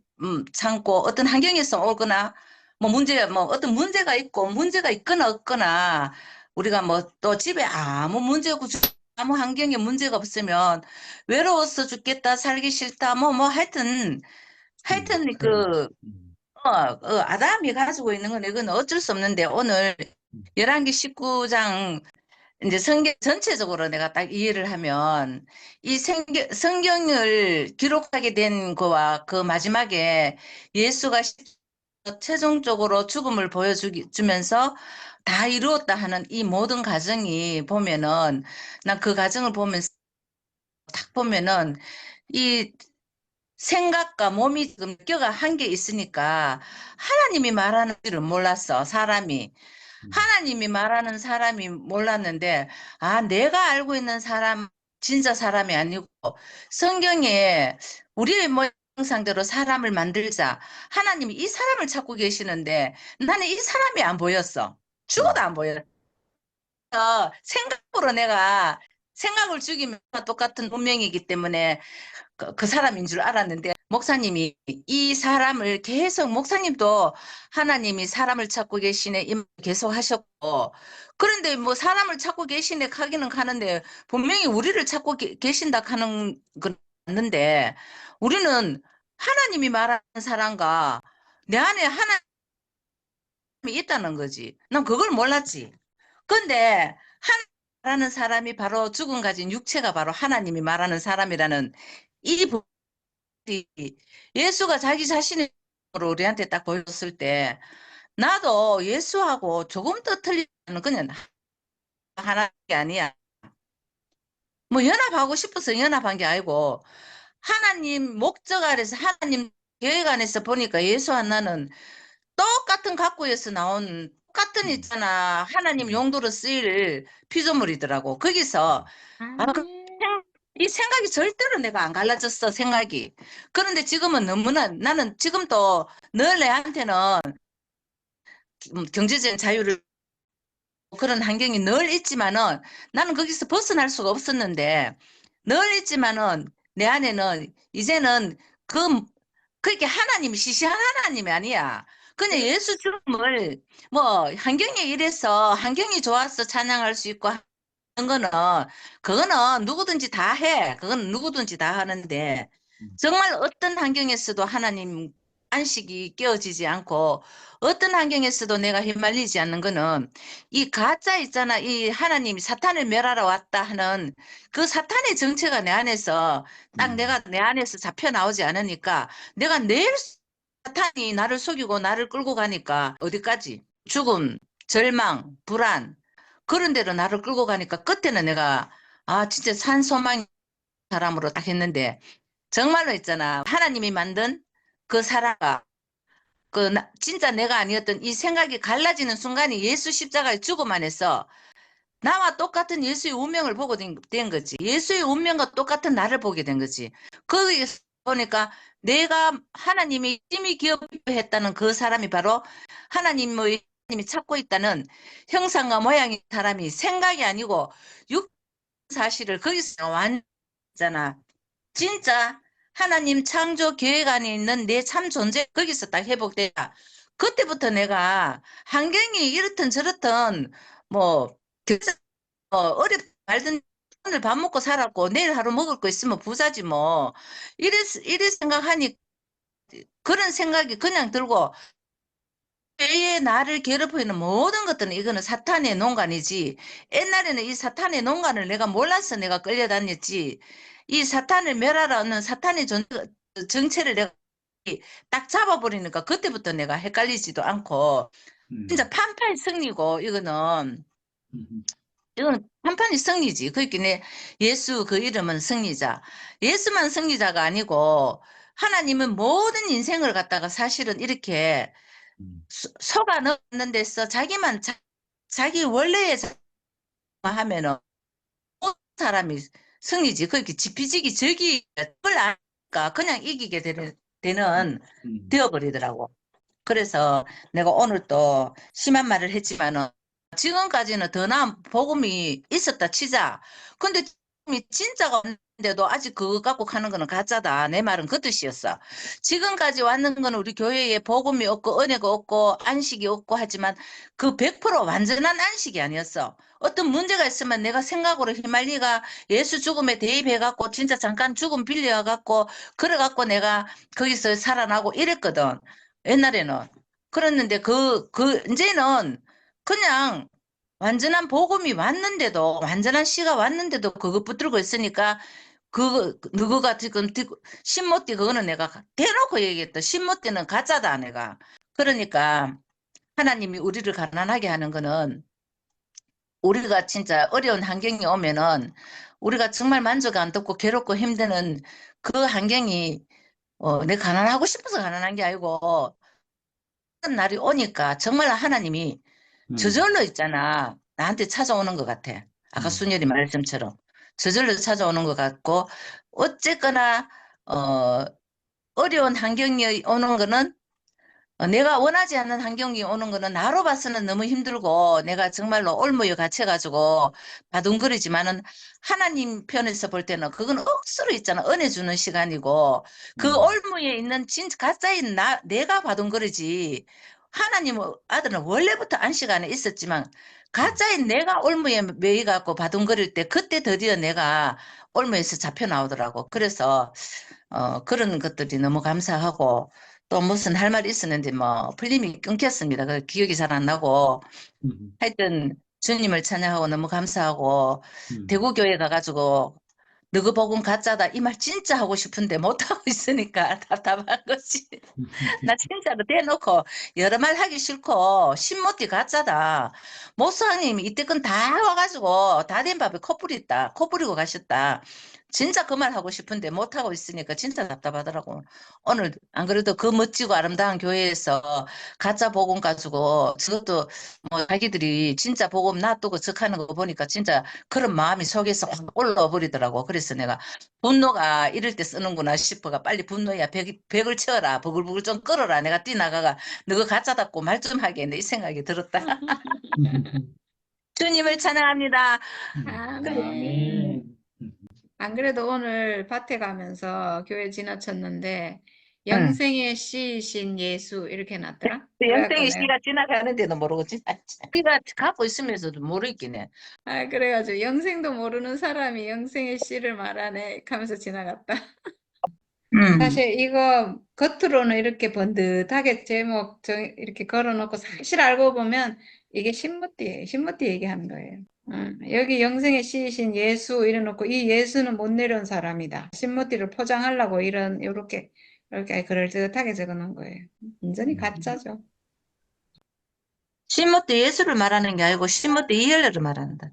참고 어떤 환경에서 오거나, 어떤 문제가 있고, 문제가 있거나 없거나, 우리가 뭐 또 집에 아무 환경에 문제가 없으면 외로워서 죽겠다, 살기 싫다, 하여튼, 아담이 가지고 있는 건 이건 어쩔 수 없는데, 오늘 11기 19장, 이제 성경 전체적으로 내가 딱 이해를 하면, 이 성경을 기록하게 된 거와 그 마지막에 예수가 최종적으로 죽음을 보여주면서 다 이루었다 하는 이 모든 과정이 보면은, 난 그 과정을 보면서 딱 보면은, 이 생각과 몸이 지금 껴가 한 게 있으니까 하나님이 말하는 줄은 몰랐어, 사람이. 하나님이 말하는 사람이 몰랐는데, 내가 알고 있는 사람, 진짜 사람이 아니고, 성경에 우리의 모양상대로 사람을 만들자. 하나님이 이 사람을 찾고 계시는데, 나는 이 사람이 안 보였어. 죽어도 안 보였어. 생각으로 내가 생각을 죽이면 똑같은 운명이기 때문에 그 사람인 줄 알았는데 목사님이 이 사람을 계속 목사님도 하나님이 사람을 찾고 계시네 이 말 계속 하셨고 그런데 뭐 사람을 찾고 계시네 하기는 가는데 분명히 우리를 찾고 계신다 하는 건 맞는데 우리는 하나님이 말하는 사람과 내 안에 하나님이 있다는 거지. 난 그걸 몰랐지. 근데 하나님이라는 사람이 바로 죽음 가진 육체가 바로 하나님이 말하는 사람이라는 이 예수가 자기 자신을 우리한테 딱 보였을 때 나도 예수하고 조금 더 틀리는 그냥 하나가 아니야. 뭐 연합하고 싶어서 연합한 게 아니고 하나님 목적 아래서 하나님 계획 안에서 보니까 예수와 나는 똑같은 각구에서 나온 똑같은 있잖아. 하나님 용도로 쓰일 피조물이더라고. 거기서 아, 이 생각이 절대로 내가 안 갈라졌어, 생각이. 그런데 지금은 너무나 나는 지금도 늘 내한테는 경제적인 자유를 그런 환경이 늘 있지만은 나는 거기서 벗어날 수가 없었는데 늘 있지만은 내 안에는 이제는 그렇게 하나님이 시시한 하나님이 아니야. 그냥 예수 죽음을 뭐 환경이 이래서 환경이 좋아서 찬양할 수 있고 하는 거는 그거는 누구든지 다 해. 그건 누구든지 다 하는데 정말 어떤 환경에서도 하나님 안식이 깨어지지 않고 어떤 환경에서도 내가 휘말리지 않는 거는 이 가짜 있잖아. 이 하나님이 사탄을 멸하러 왔다 하는 그 사탄의 정체가 내 안에서 딱 내가 내 안에서 잡혀 나오지 않으니까 내가 내일 사탄이 나를 속이고 나를 끌고 가니까 어디까지? 죽음, 절망, 불안 그런 데로 나를 끌고 가니까 그때는 내가 아 진짜 산소망 사람으로 딱 했는데 정말로 있잖아. 하나님이 만든 그 사람과 진짜 내가 아니었던 이 생각이 갈라지는 순간이 예수 십자가의 죽음 안에서 나와 똑같은 예수의 운명을 보고 된 거지. 예수의 운명과 똑같은 나를 보게 된 거지. 거기서 보니까 내가 하나님이 심히 기업했다는 그 사람이 바로 하나님이 찾고 있다는 형상과 모양의 사람이 생각이 아니고 육 사실을 거기서 완잖아. 진짜 하나님 창조 계획 안에 있는 내 참 존재 거기서 딱 회복돼야 그때부터 내가 환경이 이렇든 저렇든 뭐 어렵든 말든 오늘 밥 먹고 살았고 내일 하루 먹을 거 있으면 부자지 뭐 이래 생각하니 그런 생각이 그냥 들고 의 나를 괴롭히는 모든 것들은 이거는 사탄의 농간이지. 옛날에는 이 사탄의 농간을 내가 몰라서 내가 끌려다녔지. 이 사탄을 멸하러 하는 사탄의 정체를 내가 딱 잡아버리니까 그때부터 내가 헷갈리지도 않고 진짜 판판이 승리고 이거는 판판이 승리지. 그러니까 예수 그 이름은 승리자. 예수만 승리자가 아니고 하나님은 모든 인생을 갖다가 사실은 이렇게 속아 넣는 데서 자기만 자기 원래의 하면은 모든 사람이 승리지. 그렇게 지피지기 저기 그걸 아니까 그냥 이기게 되는 되어버리더라고. 그래서 내가 오늘 또 심한 말을 했지만은 지금까지는 더 나은 복음이 있었다 치자. 근데 복음이 진짜가 없는데도 아직 그거 갖고 가는 거는 가짜다. 내 말은 그 뜻이었어. 지금까지 왔는 거는 우리 교회에 복음이 없고 은혜가 없고 안식이 없고 하지만 그 100% 완전한 안식이 아니었어. 어떤 문제가 있으면 내가 생각으로 휘말리가 예수 죽음에 대입해갖고 진짜 잠깐 죽음 빌려갖고 그래갖고 내가 거기서 살아나고 이랬거든. 옛날에는. 그랬는데 이제는 그냥 완전한 복음이 왔는데도, 완전한 씨가 왔는데도 그거 붙들고 있으니까, 누구가 지금, 신모띠 그거는 내가 대놓고 얘기했다. 신모띠는 가짜다, 내가. 그러니까, 하나님이 우리를 가난하게 하는 거는, 우리가 진짜 어려운 환경이 오면은, 우리가 정말 만족 안 듣고 괴롭고 힘드는 그 환경이, 내가 가난하고 싶어서 가난한 게 아니고, 그런 날이 오니까 정말 하나님이 저절로 있잖아. 나한테 찾아오는 것 같아. 아까 순열이 말씀처럼. 저절로 찾아오는 것 같고, 어쨌거나, 어려운 환경이 오는 거는 내가 원하지 않는 환경이 오는 거는 나로 봐서는 너무 힘들고 내가 정말로 올무에 갇혀가지고 바둥거리지만은 하나님 편에서 볼 때는 그건 억수로 있잖아. 은혜 주는 시간이고 그 올무에 있는 진짜 가짜인 내가 바둥거리지. 하나님 아들은 원래부터 안식 안에 있었지만 가짜인 내가 올무에 매이갖고 바둥거릴 때 그때 드디어 내가 올무에서 잡혀 나오더라고. 그래서 그런 것들이 너무 감사하고 또 무슨 할 말이 있었는데 뭐 풀림이 끊겼습니다. 그 기억이 잘 안 나고 하여튼 주님을 찬양하고 너무 감사하고 대구교회 가가지고 너그 복음 가짜다 이 말 진짜 하고 싶은데 못하고 있으니까 답답한 거지. 나 진짜로 대놓고 여러 말 하기 싫고 신모띠 가짜다. 목사님이 이때껏 다 와가지고 다 된 밥에 코 뿌렸다. 코 뿌리고 가셨다. 진짜 그 말 하고 싶은데 못하고 있으니까 진짜 답답하더라고. 오늘 안 그래도 그 멋지고 아름다운 교회에서 가짜 복음 가지고 저것도 뭐 자기들이 진짜 복음 놔두고 적하는 거 보니까 진짜 그런 마음이 속에서 확 올라와 버리더라고. 그래서 내가 분노가 이럴 때 쓰는구나 싶어가 빨리 분노야 벽을 채워라. 부글부글 좀 끌어라. 내가 뛰나가가 너가 가짜답고 말 좀 하겠네. 이 생각이 들었다. 주님을 찬양합니다. 아멘. 안 그래도 오늘 밭에 가면서 교회 지나쳤는데 응. 영생의 씨이신 예수 이렇게 놨더라. 그래갖고 영생의 내가 씨가 지나가는데도 모르고 진짜. 씨가 갖고 있으면서도 모르겠네. 그래가지고 영생도 모르는 사람이 영생의 씨를 말하네 하면서 지나갔다. 사실 이거 겉으로는 이렇게 번듯하게 제목 이렇게 걸어놓고 사실 알고 보면 이게 신무띠예요. 신무띠 얘기하는 거예요. 여기 영생의 씨이신 예수 이래놓고 이 예수는 못 내려온 사람이다. 신무띠를 포장하려고 이렇게 그럴듯하게 적어놓은 거예요. 완전히 가짜죠. 신모때 예수를 말하는 게 아니고 신모때 이열레를 말한다.